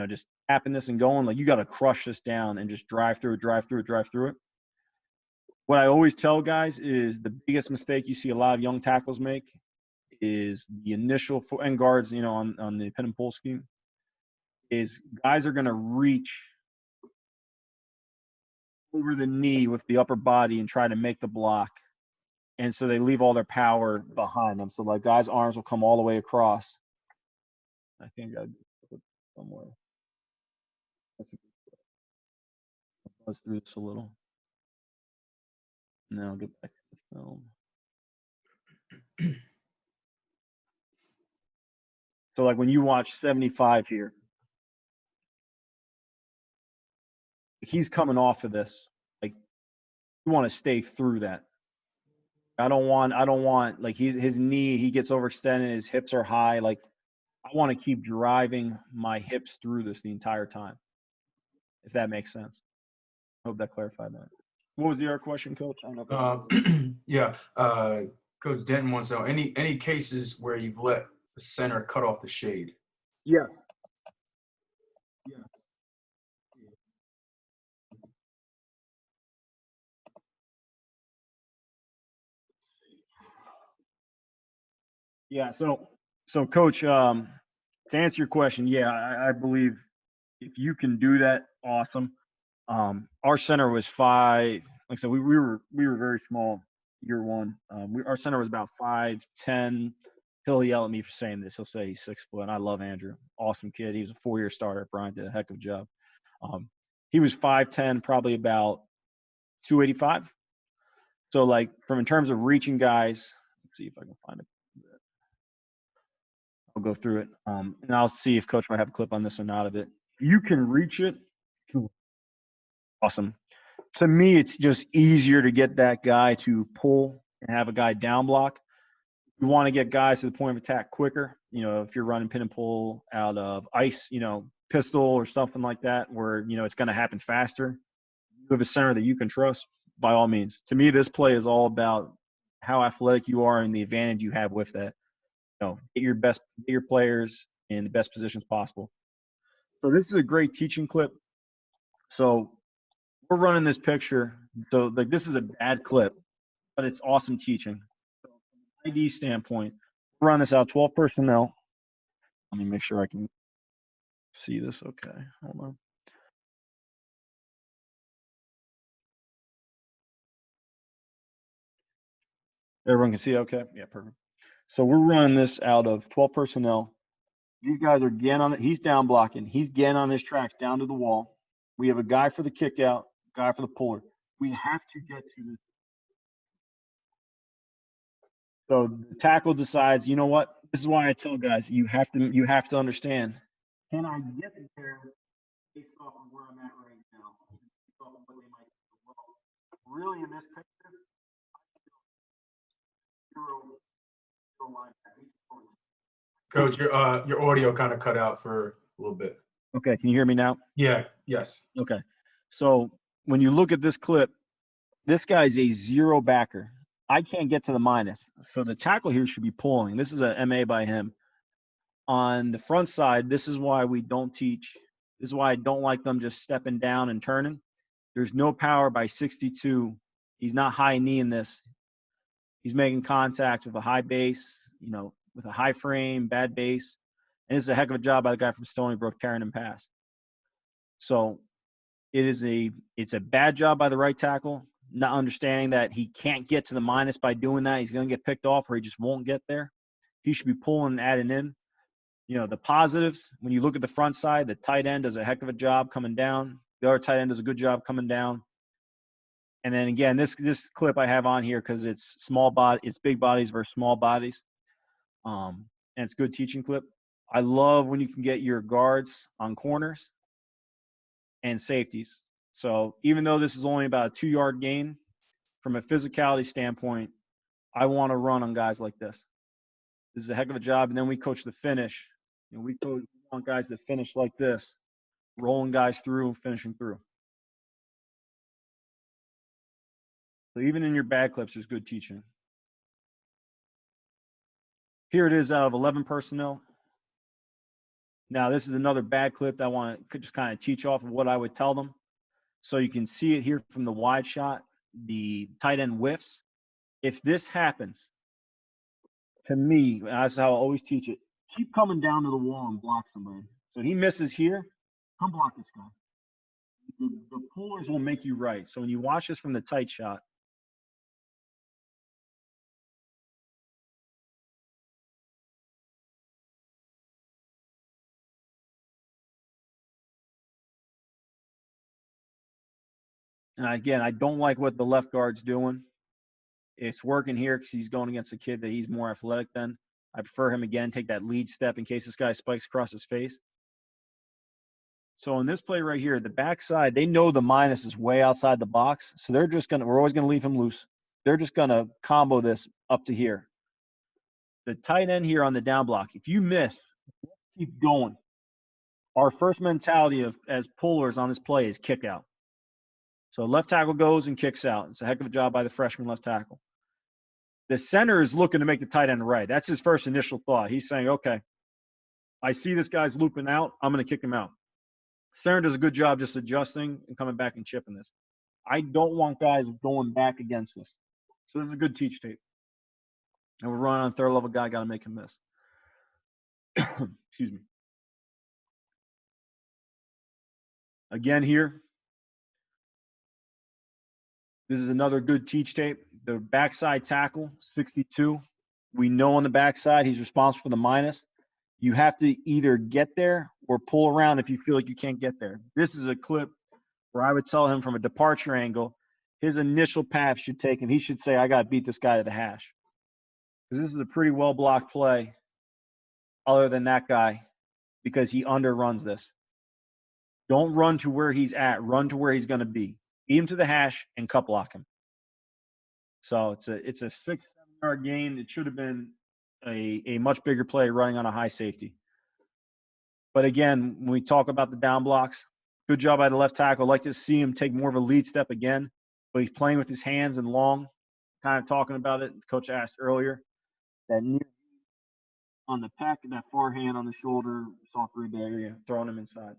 just tapping this and going. Like, you got to crush this down and just drive through it. What I always tell guys is the biggest mistake you see a lot of young tackles make is the initial and guards, on the pin and pull scheme, is guys are going to reach over the knee with the upper body and try to make the block. And so they leave all their power behind them. So like guys' arms will come all the way across. I think I put it somewhere. Let's do this a little. Now I'll get back to the film. So like when you watch 75 here, he's coming off of this. Like, you want to stay through that. I don't want like his knee, he gets overextended, his hips are high. Like, I want to keep driving my hips through this the entire time, if that makes sense. I hope that clarified that. What was the other question, Coach? I don't know. Yeah. Coach Denton wants to know any cases where you've let the center cut off the shade. Yes. Yes. Yeah. So Coach, to answer your question, yeah, I believe if you can do that, awesome. Our center was five. Like I said, we were very small year one. Our center was about 5'10". He'll yell at me for saying this. He'll say he's 6 foot. And I love Andrew. Awesome kid. He was a 4-year starter at Bryan. Did a heck of a job. He was 5'10", probably about 285. So like from in terms of reaching guys, let's see if I can find it. I'll go through it. And I'll see if Coach might have a clip on this or not of it. You can reach it. Awesome. To me, it's just easier to get that guy to pull and have a guy down block. You want to get guys to the point of attack quicker. You know, if you're running pin and pull out of ice, you know, pistol or something like that, where, you know, it's going to happen faster. You have a center that you can trust, by all means. To me, this play is all about how athletic you are and the advantage you have with that. You know, get your players in the best positions possible. So this is a great teaching clip. So we're running this picture. So like this is a bad clip, but it's awesome teaching. So from an ID standpoint, we're running this out 12 personnel. Let me make sure I can see this. Okay, hold on. Everyone can see it? Okay, yeah, perfect. So we're running this out of 12 personnel. These guys are getting on it. He's down blocking. He's getting on his tracks down to the wall. We have a guy for the kick out, guy for the puller. We have to get to this. So the tackle decides, you know what? This is why I tell guys, you have to understand. Can I get there based off of where I'm at right now? Based off of what they might do. Well, really in this picture, zero line back. Coach, your audio kind of cut out for a little bit. Okay, can you hear me now? Yeah. Yes. Okay. So when you look at this clip, this guy's a zero backer. I can't get to the minus. So the tackle here should be pulling. This is a MA by him. On the front side, this is why we don't teach. This is why I don't like them just stepping down and turning. There's no power by 62. He's not high knee in this. He's making contact with a high base, you know, with a high frame, bad base. And this is a heck of a job by the guy from Stony Brook carrying him past. So it's a bad job by the right tackle, not understanding that he can't get to the minus by doing that. He's going to get picked off or he just won't get there. He should be pulling and adding in. You know, the positives, when you look at the front side, the tight end does a heck of a job coming down. The other tight end does a good job coming down. And then again, this clip I have on here because it's big bodies versus small bodies. And it's a good teaching clip. I love when you can get your guards on corners and safeties. So even though this is only about a 2-yard gain, from a physicality standpoint, I want to run on guys like this. This is a heck of a job. And then we coach the finish. You know, we want guys that finish like this, rolling guys through and finishing through. So even in your bad clips, there's good teaching. Here it is out of 11 personnel. Now, this is another bad clip that I want to just kind of teach off of what I would tell them. So you can see it here from the wide shot, the tight end whiffs. If this happens, to me, that's how I always teach it, keep coming down to the wall and block somebody. So he misses here, come block this guy. The pullers will make you right. So when you watch this from the tight shot, and again, I don't like what the left guard's doing. It's working here because he's going against a kid that he's more athletic than. I prefer him again, take that lead step in case this guy spikes across his face. So in this play right here, the backside, they know the minus is way outside the box. So we're always going to leave him loose. They're just going to combo this up to here. The tight end here on the down block, if you miss, keep going. Our first mentality as pullers on this play is kick out. So left tackle goes and kicks out. It's a heck of a job by the freshman left tackle. The center is looking to make the tight end right. That's his first initial thought. He's saying, okay, I see this guy's looping out. I'm going to kick him out. Center does a good job just adjusting and coming back and chipping this. I don't want guys going back against this. So this is a good teach tape. And we're running on third level guy, got to make him miss. Excuse me. Again here, this is another good teach tape. The backside tackle, 62. We know on the backside he's responsible for the minus. You have to either get there or pull around if you feel like you can't get there. This is a clip where I would tell him from a departure angle, his initial path should take, and he should say, I got to beat this guy to the hash. Because this is a pretty well-blocked play other than that guy because he underruns this. Don't run to where he's at. Run to where he's going to be. Beat him to the hash and cut block him. So it's a 6-7 yard gain. It should have been a much bigger play running on a high safety. But again, when we talk about the down blocks, good job by the left tackle. I'd like to see him take more of a lead step again, but he's playing with his hands and long, kind of talking about it. Coach asked earlier, that near on the pack and that far hand on the shoulder, soft rib area, throwing him inside.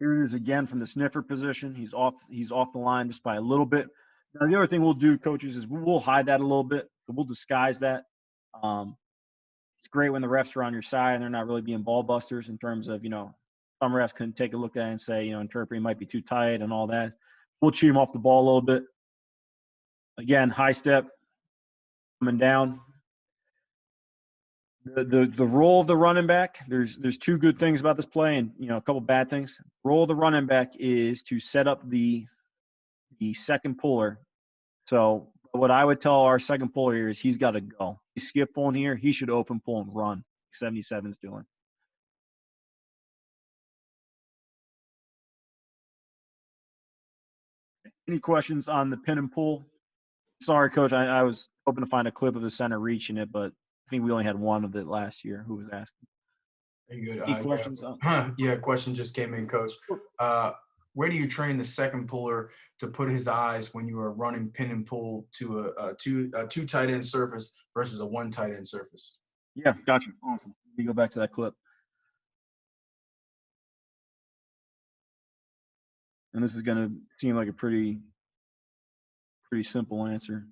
Here it is again from the sniffer position. He's off the line just by a little bit. Now, the other thing we'll do, coaches, is we'll hide that a little bit. We'll disguise that. It's great when the refs are on your side and they're not really being ball busters in terms of, some refs can take a look at it and say, interpreting might be too tight and all that. We'll cheat him off the ball a little bit. Again, high step, coming down. The role of the running back, there's two good things about this play and, a couple bad things. Role of the running back is to set up the second puller. So what I would tell our second puller here is he's got to go. He's skip pulling here. He should open pull and run. 77's doing. Any questions on the pin and pull? Sorry, Coach. I was hoping to find a clip of the center reaching it, but I think we only had one of it last year. Who was asking? Very good. Any questions? Yeah, question just came in, Coach. Where do you train the second puller to put his eyes when you are running pin and pull to a two tight end surface versus a one tight end surface? Yeah, gotcha. Awesome. Let me go back to that clip. And this is going to seem like a pretty simple answer.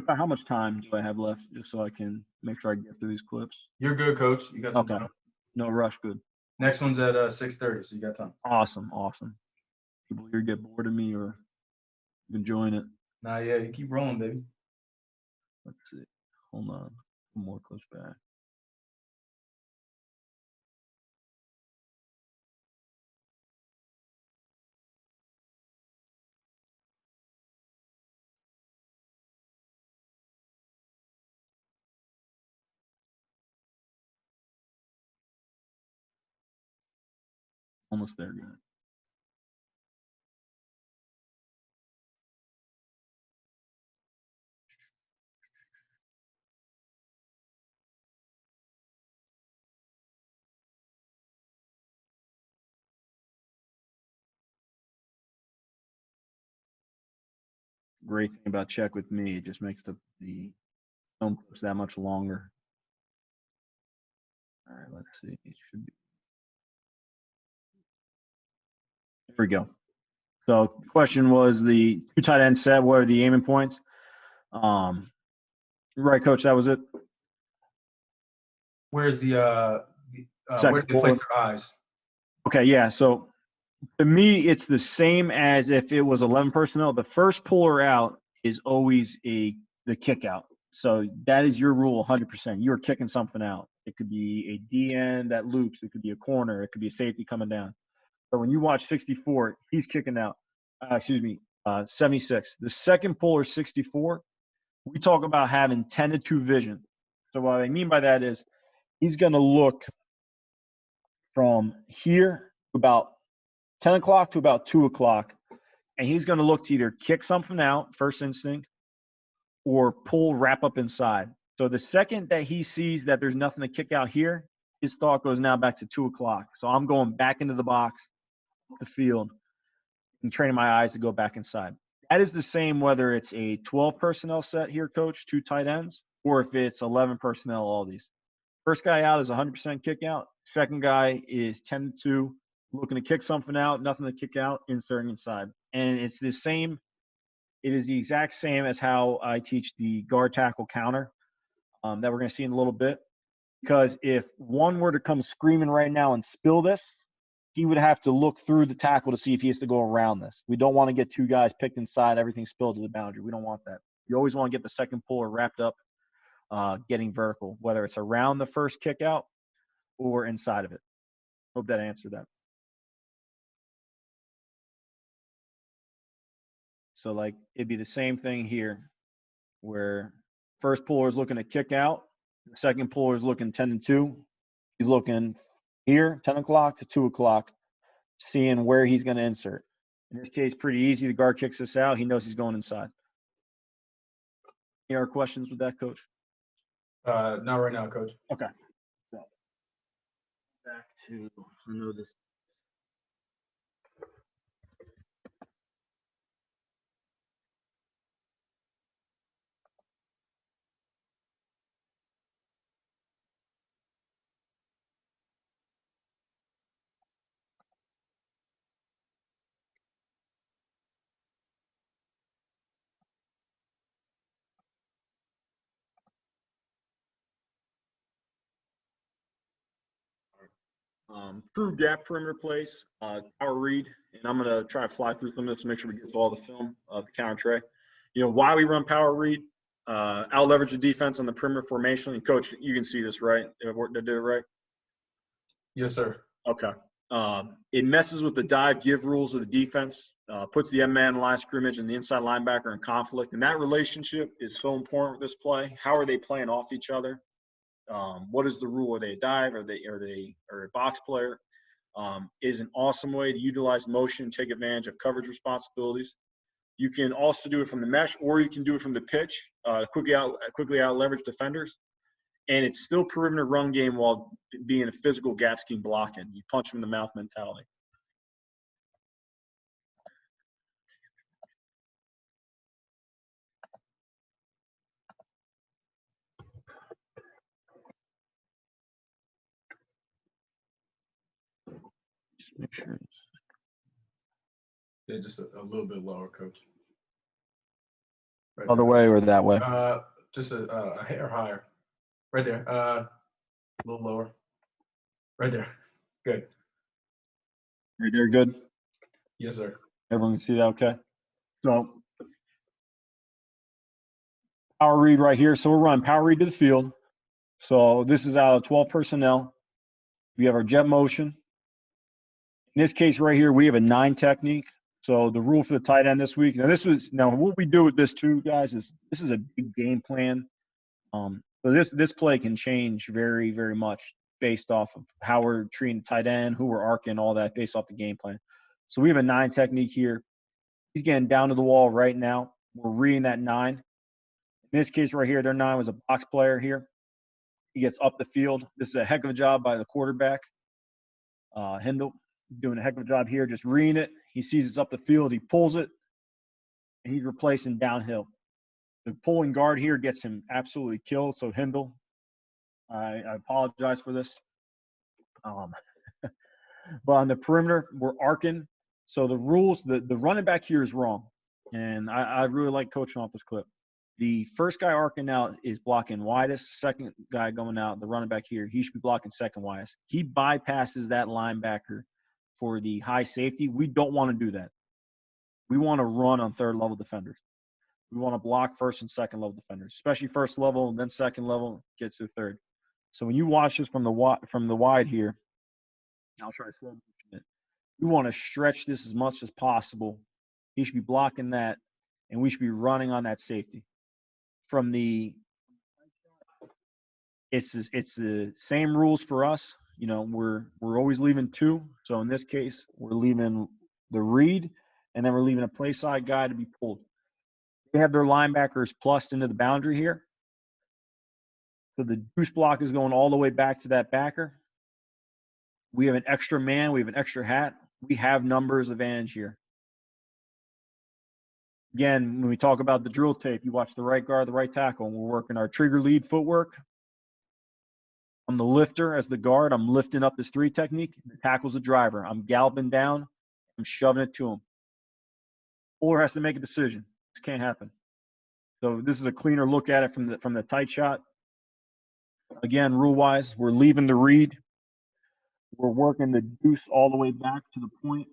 How much time do I have left, just so I can make sure I get through these clips? You're good, Coach. You got some Okay. time. No rush. Good. Next one's at 6:30, so you got time. Awesome. People either get bored of me or enjoying it. Nah, yeah, you keep rolling, baby. Let's see. Hold on. One more clips back. Almost there, guys. Great thing about check with me, it just makes the film clips that much longer. All right, let's see. It should be. Here we go. So the question was the two tight end set. What are the aiming points? Right, Coach. That was it. Where's where do they place their eyes? Okay, yeah. So to me, it's the same as if it was 11 personnel. The first puller out is always the kick out. So that is your rule 100%. You're kicking something out. It could be a DN that loops. It could be a corner. It could be a safety coming down. But when you watch 64, he's kicking out. 76. The second puller, 64, we talk about having 10 to 2 vision. So what I mean by that is he's going to look from here about 10 o'clock to about 2 o'clock, and he's going to look to either kick something out, first instinct, or pull, wrap up inside. So the second that he sees that there's nothing to kick out here, his thought goes now back to 2 o'clock. So I'm going back into the box, the field, and training my eyes to go back inside. That is the same whether it's a 12 personnel set here, coach, 2 tight ends, or if it's 11 personnel, all these. First guy out is 100% kick out. Second guy is 10-2, looking to kick something out, nothing to kick out, inserting inside. And it's the same. It is the exact same as how I teach the guard tackle counter that we're going to see in a little bit. Because if one were to come screaming right now and spill this, he would have to look through the tackle to see if he has to go around this. We don't want to get 2 guys picked inside, everything spilled to the boundary. We don't want that. You always want to get the second puller wrapped up, getting vertical, whether it's around the first kick out or inside of it. Hope that answered that. So, like, it'd be the same thing here where first puller is looking to kick out, the second puller is looking 10-2. He's looking here, 10 o'clock to 2 o'clock, seeing where he's going to insert. In this case, pretty easy. The guard kicks this out. He knows he's going inside. Any other questions with that, Coach? Not right now, Coach. Okay. So back to, I know this. True gap perimeter plays, power read, and I'm going to try to fly through some of this to make sure we get to all the film of the counter tray. You know, why we run power read, out leverage the defense on the perimeter formation. And Coach, you can see this, right? Did I do it right? Yes, sir. Okay. It messes with the dive give rules of the defense, puts the M-man line scrimmage and the inside linebacker in conflict. And that relationship is so important with this play. How are they playing off each other? What is the rule? Are they a dive? Are they a box player? Is an awesome way to utilize motion, take advantage of coverage responsibilities. You can also do it from the mesh, or you can do it from the pitch, quickly out leverage defenders. And it's still perimeter run game while being a physical gap scheme blocking. You punch them in the mouth mentality. Just make sure. Yeah, just a little bit lower, Coach. Right Other there. way or that way? Just a hair higher. Right there. A little lower. Right there. Good. Right there, good? Yes, sir. Everyone can see that okay? So power read right here. So we're running power read to the field. So this is out of 12 personnel. We have our jet motion. In this case right here, we have a 9 technique. So the rule for the tight end this week. Now what we do with this too, guys, is this is a big game plan. So this play can change very, very much based off of how we're treating the tight end, who we're arcing, all that based off the game plan. So we have a 9 technique here. He's getting down to the wall right now. We're reading that 9. In this case right here, their 9 was a box player here. He gets up the field. This is a heck of a job by the quarterback, Hindle, doing a heck of a job here, just reading it. He sees it's up the field. He pulls it, and he's replacing downhill. The pulling guard here gets him absolutely killed. So Hindle, I apologize for this. But on the perimeter, we're arcing. So the rules, the running back here is wrong. And I really like coaching off this clip. The first guy arcing out is blocking widest. Second guy going out, the running back here, he should be blocking second widest. He bypasses that linebacker for the high safety. We don't want to do that. We want to run on third level defenders. We want to block first and second level defenders, especially first level and then second level gets to third. So when you watch this from the wide here, I'll try to slow motion it. We want to stretch this as much as possible. He should be blocking that, and we should be running on that safety. From the, it's the same rules for us. You know, we're always leaving 2. So in this case, we're leaving the read, and then we're leaving a play side guy to be pulled. They have their linebackers plussed into the boundary here. So the deuce block is going all the way back to that backer. We have an extra man. We have an extra hat. We have numbers advantage here. Again, when we talk about the drill tape, you watch the right guard, the right tackle, and we're working our trigger lead footwork. I'm the lifter as the guard. I'm lifting up this 3 technique. The tackle's the driver. I'm galloping down. I'm shoving it to him. Puller has to make a decision. This can't happen. So this is a cleaner look at it from the tight shot. Again, rule-wise, we're leaving the read. We're working the deuce all the way back to the point,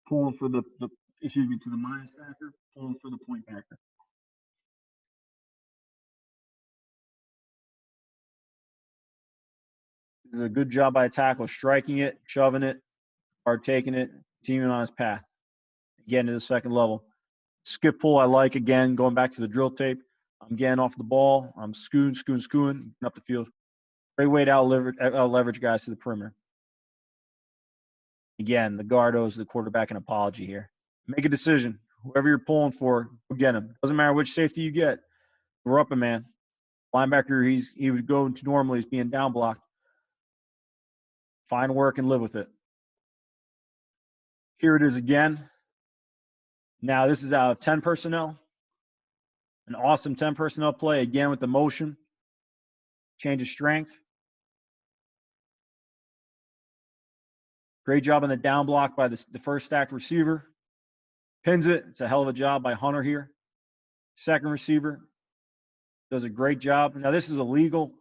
pulling for to the minus backer, pulling for the point backer. This is a good job by a tackle, striking it, shoving it, or taking it, continuing on his path. Again, to the second level. Skip pull, I like, again, going back to the drill tape. I'm getting off the ball. I'm scooting up the field. Great way to out leverage guys to the perimeter. Again, the guard owes the quarterback an apology here. Make a decision. Whoever you're pulling for, go get him. Doesn't matter which safety you get. We're up a man. Linebacker, he would go to normally, he's being down blocked. Find work and live with it. Here it is again. Now this is out of 10 personnel. An awesome 10 personnel play, again with the motion. Change of strength. Great job on the down block by the first stacked receiver. Pins it. It's a hell of a job by Hunter here. Second receiver does a great job. Now this is illegal.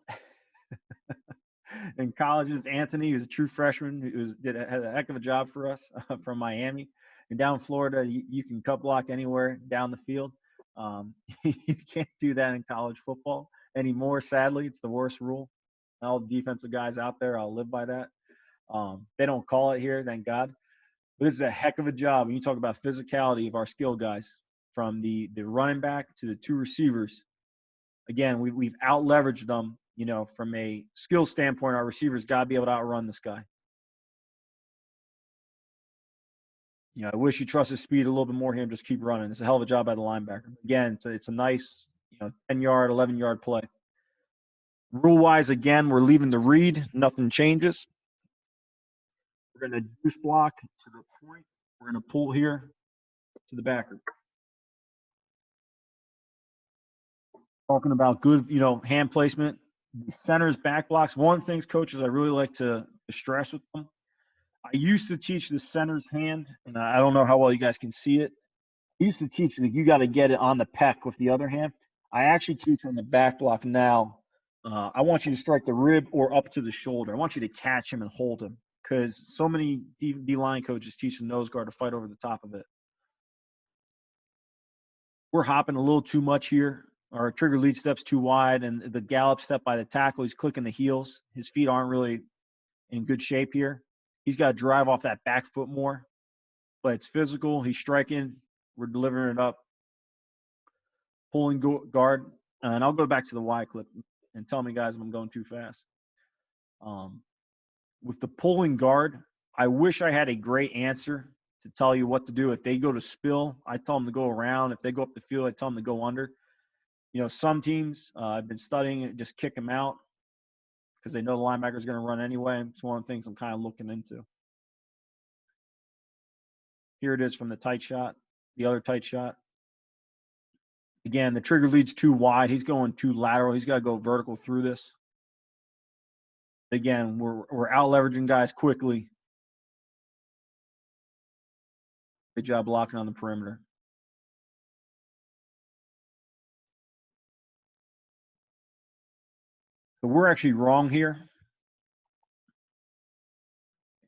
In colleges, Anthony is a true freshman who had a heck of a job for us from Miami. And down in Florida, you can cut block anywhere down the field. You can't do that in college football anymore. Sadly, it's the worst rule. All the defensive guys out there, I'll live by that. They don't call it here, thank God. But this is a heck of a job. When you talk about physicality of our skill guys, from the running back to the 2 receivers. Again, we've out-leveraged them. You know, from a skill standpoint, our receivers got to be able to outrun this guy. You know, I wish you trust his speed a little bit more here and just keep running. It's a hell of a job by the linebacker. Again, it's a nice, 10-yard, 11-yard play. Rule-wise, again, we're leaving the read. Nothing changes. We're going to deuce block to the point. We're going to pull here to the backer. Talking about good, hand placement. The center's back blocks. One of the things, coaches, I really like to stress with them. I used to teach the center's hand, and I don't know how well you guys can see it. I used to teach that you got to get it on the pec with the other hand. I actually teach on the back block now. I want you to strike the rib or up to the shoulder. I want you to catch him and hold him, because so many D-line coaches teach the nose guard to fight over the top of it. We're hopping a little too much here. Our trigger lead step's too wide, and the gallop step by the tackle, he's clicking the heels. His feet aren't really in good shape here. He's got to drive off that back foot more. But it's physical. He's striking. We're delivering it up. Pulling guard. And I'll go back to the Y clip and tell me, guys, if I'm going too fast. With the pulling guard, I wish I had a great answer to tell you what to do. If they go to spill, I tell them to go around. If they go up the field, I tell them to go under. Some teams, I've been studying it, just kick them out because they know the linebacker is going to run anyway. It's one of the things I'm kind of looking into. Here it is from the tight shot, the other tight shot. Again, the trigger lead's too wide. He's going too lateral. He's got to go vertical through this. Again, we're out leveraging guys quickly. Good job blocking on the perimeter. So we're actually wrong here.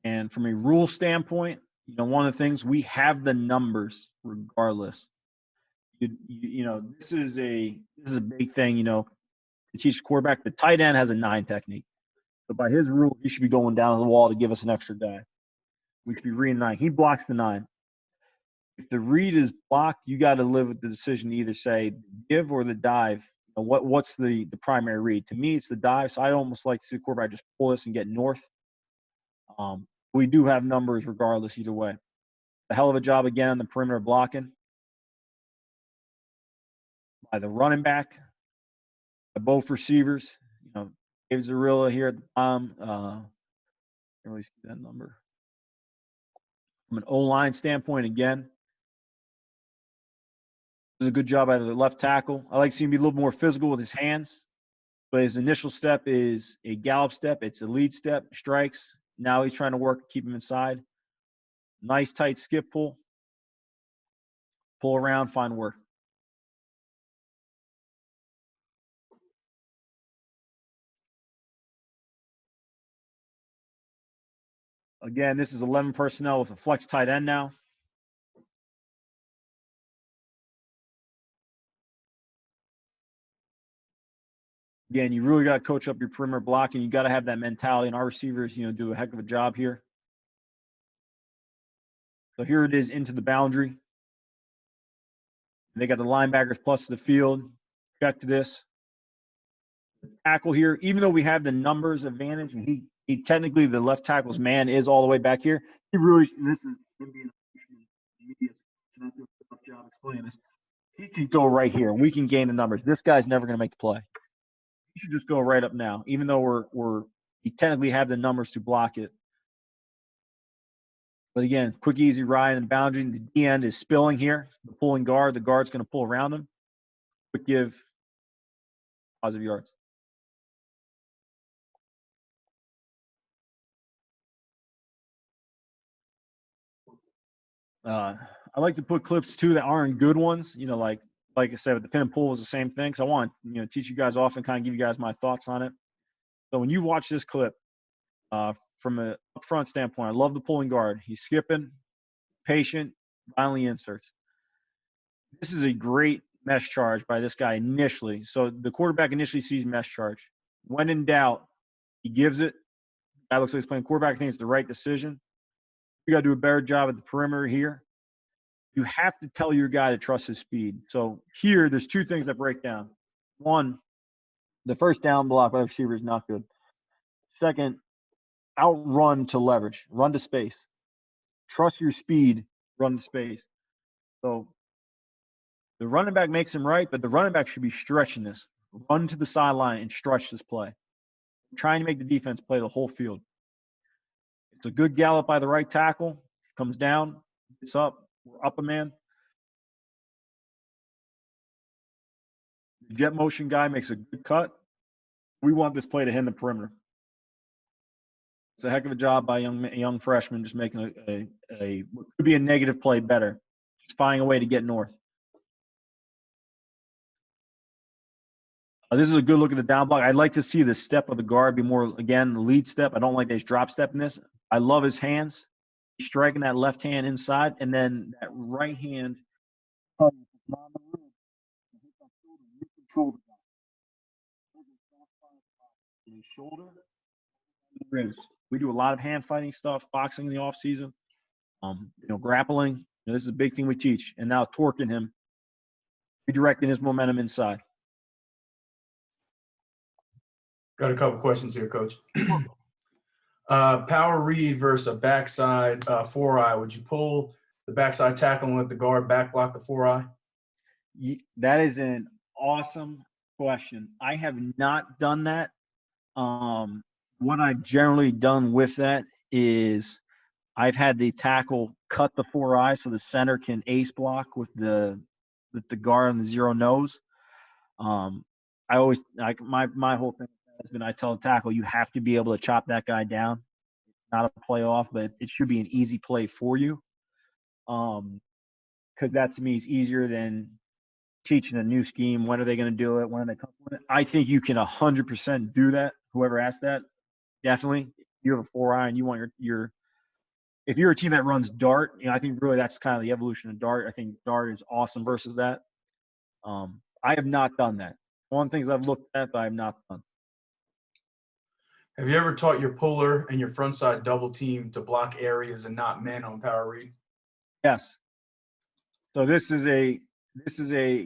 And from a rule standpoint, one of the things, we have the numbers regardless. This is a big thing, to teach the quarterback. The tight end has a 9 technique. So by his rule, he should be going down the wall to give us an extra guy. We should be reading 9. He blocks the 9. If the read is blocked, you got to live with the decision to either say give or the dive. What's the primary read? To me, it's the dive. So I almost like to see the quarterback just pull this and get north. We do have numbers regardless either way. A hell of a job again on the perimeter blocking by the running back, by both receivers. Dave Zarilla here at the bottom. Can't really see that number. From an O-line standpoint, again, this is a good job out of the left tackle. I like to see him be a little more physical with his hands, but his initial step is a gallop step. It's a lead step, strikes. Now he's trying to work to keep him inside. Nice tight skip pull. Pull around, find work. Again, this is 11 personnel with a flex tight end now. Again, you really got to coach up your perimeter blocking. You got to have that mentality, and our receivers, do a heck of a job here. So here it is into the boundary. They got the linebackers plus the field. Check to this. Tackle here, even though we have the numbers advantage, and he technically, the left tackle's man is all the way back here. This is him being a tough job explaining this. He can go right here, and we can gain the numbers. This guy's never going to make the play. He should just go right up now, even though we technically have the numbers to block it. But again, quick, easy ride and boundary. The D end is spilling here. The pulling guard. The guard's going to pull around him. Quick give. Positive yards. I like to put clips too that aren't good ones. Like I said, with the pin and pull was the same thing. So I want to teach you guys off and kind of give you guys my thoughts on it. So when you watch this clip, from a upfront standpoint, I love the pulling guard. He's skipping, patient, violently inserts. This is a great mesh charge by this guy initially. So the quarterback initially sees mesh charge. When in doubt, he gives it. Guy looks like he's playing quarterback. I think it's the right decision. You got to do a better job at the perimeter here. You have to tell your guy to trust his speed. So here, there's two things that break down. One, the first down block by the receiver is not good. Second, outrun to leverage. Run to space. Trust your speed. Run to space. So the running back makes him right, but the running back should be stretching this. Run to the sideline and stretch this play. Trying to make the defense play the whole field. It's a good gallop by the right tackle. Comes down. It's up. We're up a man. The jet motion guy makes a good cut. We want this play to hit the perimeter. It's a heck of a job by a young freshman just making what could be a negative play better. Just finding a way to get north. This is a good look at the down block. I'd like to see the step of the guard be more, again, the lead step. I don't like this drop step in this. I love his hands. He's striking that left hand inside, and then that right hand. Shoulder, ribs. We do a lot of hand fighting stuff, boxing in the off season, grappling. This is a big thing we teach. And now torquing him, redirecting his momentum inside. Got a couple questions here, Coach. Power read versus a backside 4-eye. Would you pull the backside tackle and let the guard back block the 4-eye? That is an awesome question. I have not done that. What I've generally done with that is I've had the tackle cut the 4-eye so the center can ace block with the guard on the zero nose. I always like my whole thing has been I tell the tackle you have to be able to chop that guy down. It's not a play off, but it should be an easy play for you. Because that to me is easier than teaching a new scheme. When are they going to do it? When are they coming with it? I think you can 100% do that. Whoever asked that, definitely. You have a 4-eye and you want your if you're a team that runs dart, I think really that's kind of the evolution of dart. I think dart is awesome versus that. I have not done that. One of the things I've looked at, but I have not done. Have you ever taught your puller and your front side double team to block areas and not men on power read? Yes. So this is a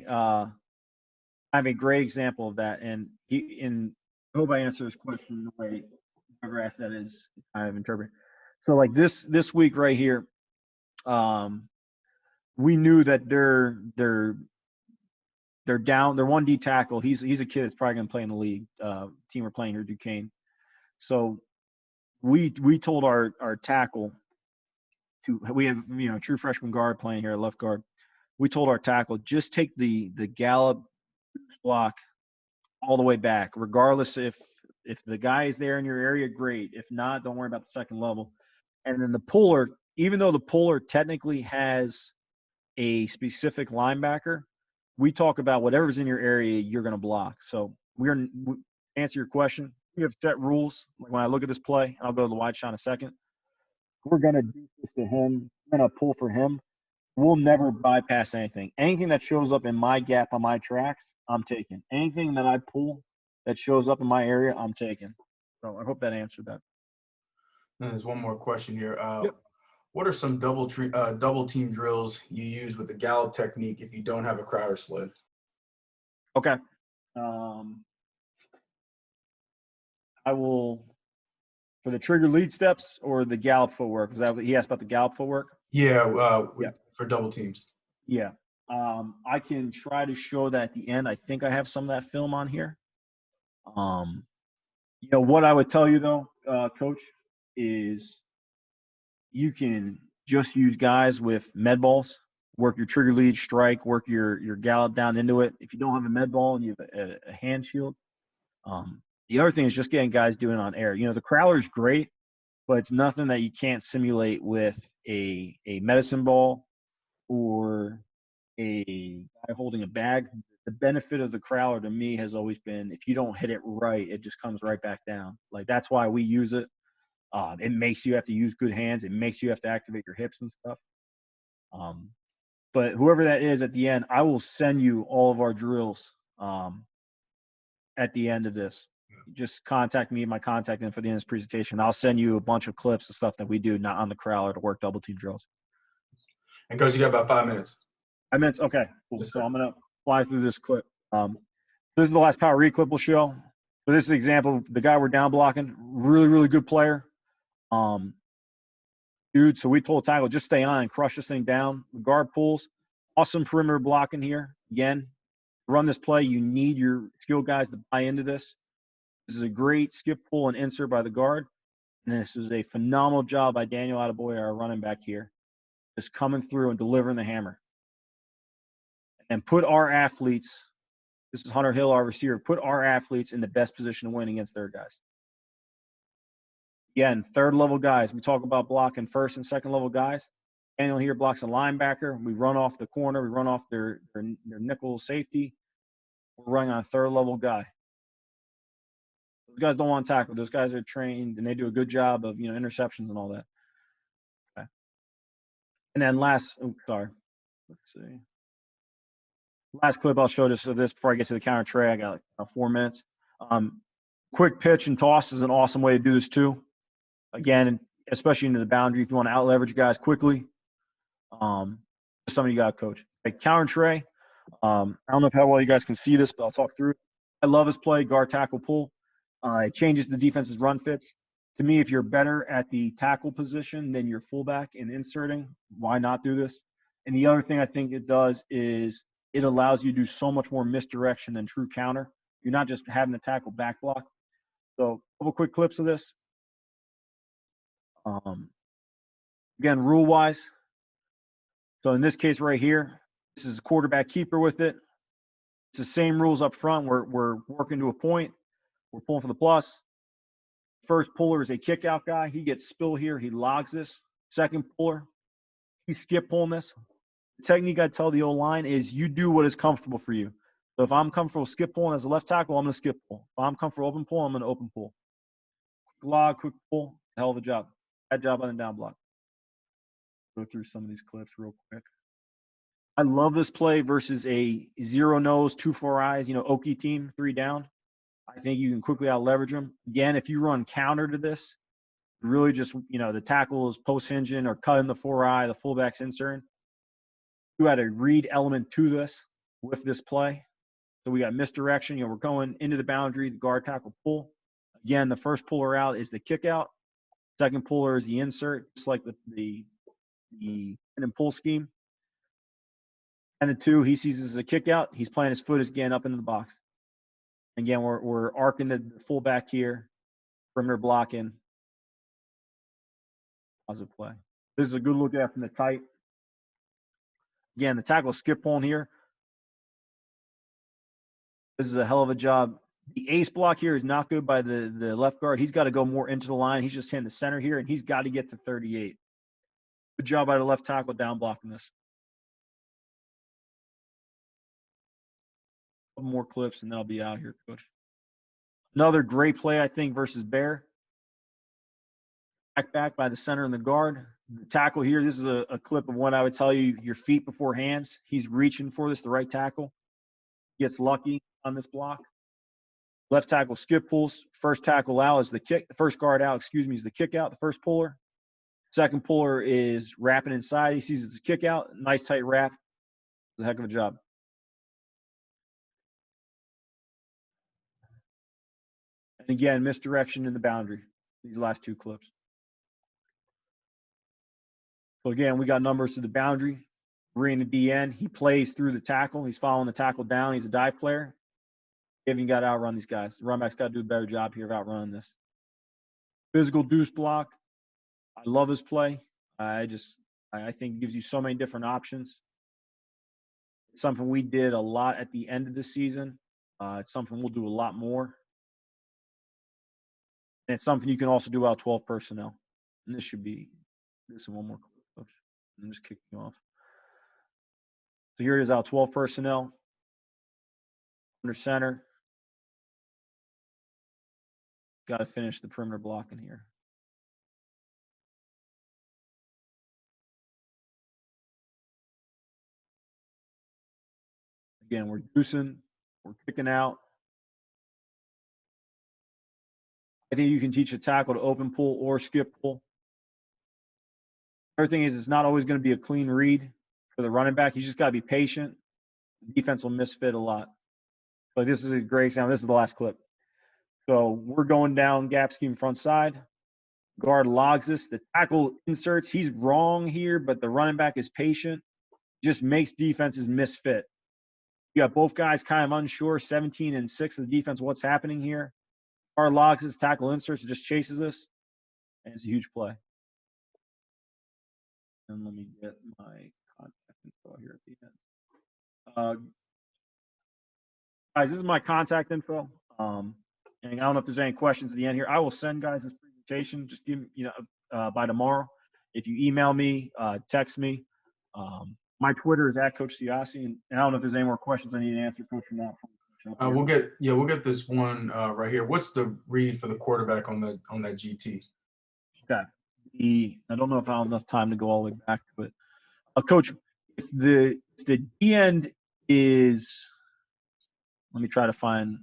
I have a great example of that, and I hope I answer this question the way whoever asked that is kind of interpreted. So like this week right here, we knew that they're down. Their 1D tackle. He's a kid that's probably going to play in the league. Team we're playing here, Duquesne. So we told our tackle we have true freshman guard playing here at left guard. We told our tackle just take the gallop block all the way back, regardless if the guy is there in your area, great. If not, don't worry about the second level. And then the puller, even though the puller technically has a specific linebacker, we talk about whatever's in your area you're going to block. So we answer your question. We have set rules. Like when I look at this play, I'll go to the wide shot in a second. We're going to do this to him. We're going to pull for him. We'll never bypass anything. Anything that shows up in my gap on my tracks, I'm taking. Anything that I pull that shows up in my area, I'm taking. So I hope that answered that. And there's one more question here. Yep. What are some double team drills you use with the gallop technique if you don't have a Crowder sled? Okay. I will, for the trigger lead steps or the gallop footwork. Was that he asked about the gallop footwork? Yeah, Yeah. For double teams. Yeah. I can try to show that at the end. I think I have some of that film on here. What I would tell you though, Coach, is you can just use guys with med balls, work your trigger lead, strike, work your gallop down into it. If you don't have a med ball and you have a hand shield, the other thing is just getting guys doing it on air. The Crowler is great, but it's nothing that you can't simulate with a medicine ball or a guy holding a bag. The benefit of the Crowler to me has always been if you don't hit it right, it just comes right back down. Like that's why we use it. It makes you have to use good hands. It makes you have to activate your hips and stuff. But whoever that is at the end, I will send you all of our drills at the end of this. Just contact me, my contact info at the end of this presentation. I'll send you a bunch of clips of stuff that we do not on the Crowler to work double team drills. And Coach, you got about 5 minutes. Okay, cool. Yes, So I'm going to fly through this clip. This is the last power read clip we'll show. So this is an example. The guy we're down blocking, really, really good player. Dude, so we told tackle, just stay on and crush this thing down. The guard pulls. Awesome perimeter blocking here. Again, run this play. You need your skill guys to buy into this. This is a great skip, pull, and insert by the guard. And this is a phenomenal job by Daniel Attaboy, our running back here, just coming through and delivering the hammer. And put our athletes, this is Hunter Hill, our receiver, put our athletes in the best position to win against their guys. Again, third level guys. We talk about blocking first and second level guys. Daniel here blocks a linebacker. We run off the corner. We run off their nickel safety. We're running on a third level guy. Those guys don't want to tackle. Those guys are trained and they do a good job of interceptions and all that. Okay. And then let's see. Last clip I'll show just of this before I get to the counter tray. I got like 4 minutes. Quick pitch and toss is an awesome way to do this too. Again, especially into the boundary if you want to out leverage guys quickly. Something you got, Coach. Counter tray. I don't know how well you guys can see this, but I'll talk through it. I love this play, guard, tackle, pull. It changes the defense's run fits. To me, if you're better at the tackle position than your fullback in inserting, why not do this? And the other thing I think it does is it allows you to do so much more misdirection than true counter. You're not just having the tackle back block. So a couple quick clips of this. Again, rule-wise. So in this case right here, this is a quarterback keeper with it. It's the same rules up front. We're working to a point. We're pulling for the plus. First puller is a kick out guy. He gets spill here. He logs this. Second puller, he skip pulling this. The technique I tell the O-line is you do what is comfortable for you. So if I'm comfortable skip pulling as a left tackle, I'm going to skip pull. If I'm comfortable open pull, I'm going to open pull. Quick log, quick pull, hell of a job. Bad job on the down block. Go through some of these clips real quick. I love this play versus a 0 nose, 2-4 eyes, Okie team, 3 down. I think you can quickly out leverage them. Again, if you run counter to this, really just, the tackle is post hinging or cutting the 4 eye, the fullback's inserting. You had a read element to this with this play. So we got misdirection. We're going into the boundary, the guard, tackle, pull. Again, the first puller out is the kick out. Second puller is the insert, just like the pin and pull scheme. And the 2, he sees this as a kick out. He's playing his foot again up into the box. Again, we're arcing the fullback here, perimeter blocking. Positive play. This is a good look at from the tight. Again, the tackle skip pulling here. This is a hell of a job. The ace block here is not good by the left guard. He's got to go more into the line. He's just hitting the center here, and he's got to get to 38. Good job by the left tackle down blocking this. A couple more clips, and then I'll be out here, Coach. Another great play, I think, versus Bear. Back by the center and the guard. The tackle here, this is a clip of what I would tell you, your feet before hands. He's reaching for this, the right tackle. Gets lucky on this block. Left tackle skip pulls. First tackle out is the kick. The first guard out, is the kick out, the first puller. Second puller is wrapping inside. He sees it's a kick out. Nice tight wrap. It's a heck of a job. And again, misdirection in the boundary. These last two clips. So again, we got numbers to the boundary. We're in the DN. He plays through the tackle. He's following the tackle down. He's a dive player. You got to outrun these guys. The run back's got to do a better job here of outrunning this. Physical deuce block. I love his play. I think it gives you so many different options. It's something we did a lot at the end of the season. It's something we'll do a lot more. And it's something you can also do out 12 personnel. And this should be this and one more. Oops, I'm just kicking you off. So here it is out 12 personnel. Under center. Got to finish the perimeter blocking here. Again, we're deucing, we're kicking out. I think you can teach a tackle to open pull or skip pull. Another thing is it's not always going to be a clean read for the running back. You just got to be patient. The defense will misfit a lot. But this is a great example. This is the last clip. So we're going down gap scheme front side. Guard logs this. The tackle inserts. He's wrong here, but the running back is patient. Just makes defenses misfit. You got both guys kind of unsure, 17 and 6 of the defense, what's happening here. Guard logs this, tackle inserts, just chases this, and it's a huge play. And let me get my contact info here at the end. Guys, this is my contact info. And I don't know if there's any questions at the end here. I will send guys this presentation. Just give me, by tomorrow. If you email me, text me. My Twitter is at Coach Ciocci, and I don't know if there's any more questions I need to answer, Coach, from that. We'll get this one right here. What's the read for the quarterback on that GT? Okay. I don't know if I have enough time to go all the way back, but Coach, if the D end is, let me try to find.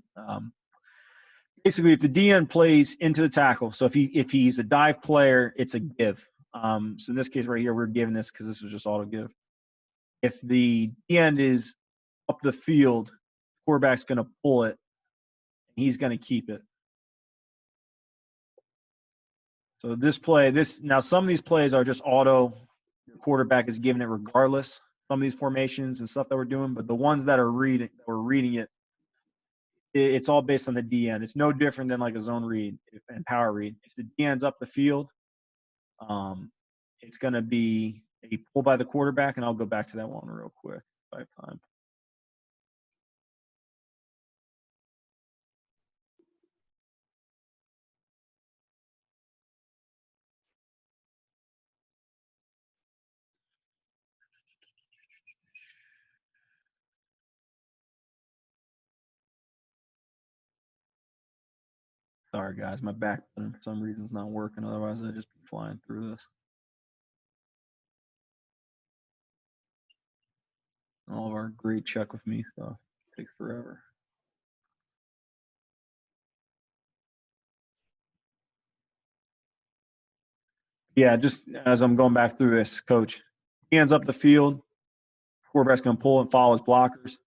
Basically, if the D end plays into the tackle, so if he's a dive player, it's a give. So in this case right here, we're giving this because this was just auto give. If the D end is up the field, quarterback's going to pull it, and he's going to keep it. So this play, now some of these plays are just auto. The quarterback is giving it regardless. Some of these formations and stuff that we're doing, but the ones that we're reading it, it's all based on the D end. It's no different than like a zone read and power read. If the D end's up the field, it's going to be a pull by the quarterback, and I'll go back to that one real quick if I have time. Sorry, guys, my back button for some reason is not working. Otherwise, I'd just be flying through this. All of our great check with me stuff takes forever. Yeah, just as I'm going back through this, Coach, he ends up the field. Quarterback's going to pull and follow his blockers.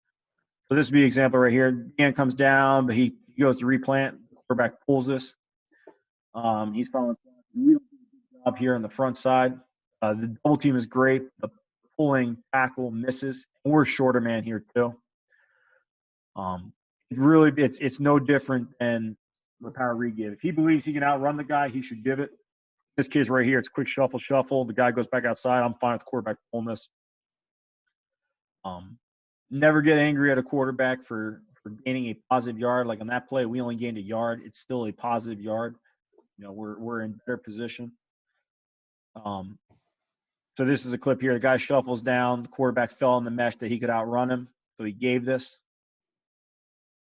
So this would be an example right here. Dan comes down, but he goes to replant. Quarterback pulls this. He's following. We don't do a good job here on the front side. The double team is great. The pulling tackle misses. We're shorter man here too. It's no different than the power read give. If he believes he can outrun the guy, he should give it. This case right here, it's quick shuffle. The guy goes back outside. I'm fine with the quarterback pulling this. Never get angry at a quarterback for gaining a positive yard. Like on that play, we only gained a yard. It's still a positive yard. You know, we're in better position. So this is a clip here. The guy shuffles down. The quarterback fell in the mesh that he could outrun him. So he gave this.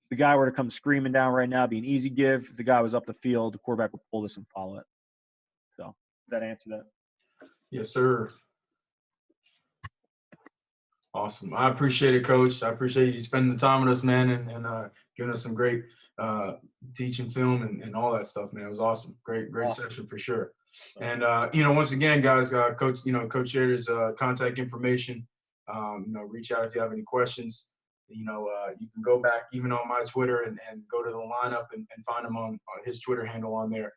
If the guy were to come screaming down right now, it'd be an easy give. If the guy was up the field, the quarterback would pull this and follow it. So does that answer that? Yes, sir. Awesome. I appreciate it, Coach. I appreciate you spending the time with us, man, and giving us some great teaching film and all that stuff, man. It was awesome. Great Awesome. session for sure. And once again, guys, Coach, Coach shared his contact information. Reach out if you have any questions. You can go back even on my Twitter and go to the lineup and find him on his Twitter handle on there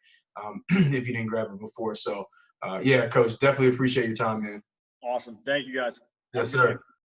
if you didn't grab it before. So, Coach, definitely appreciate your time, man. Awesome. Thank you, guys. Yes, sir.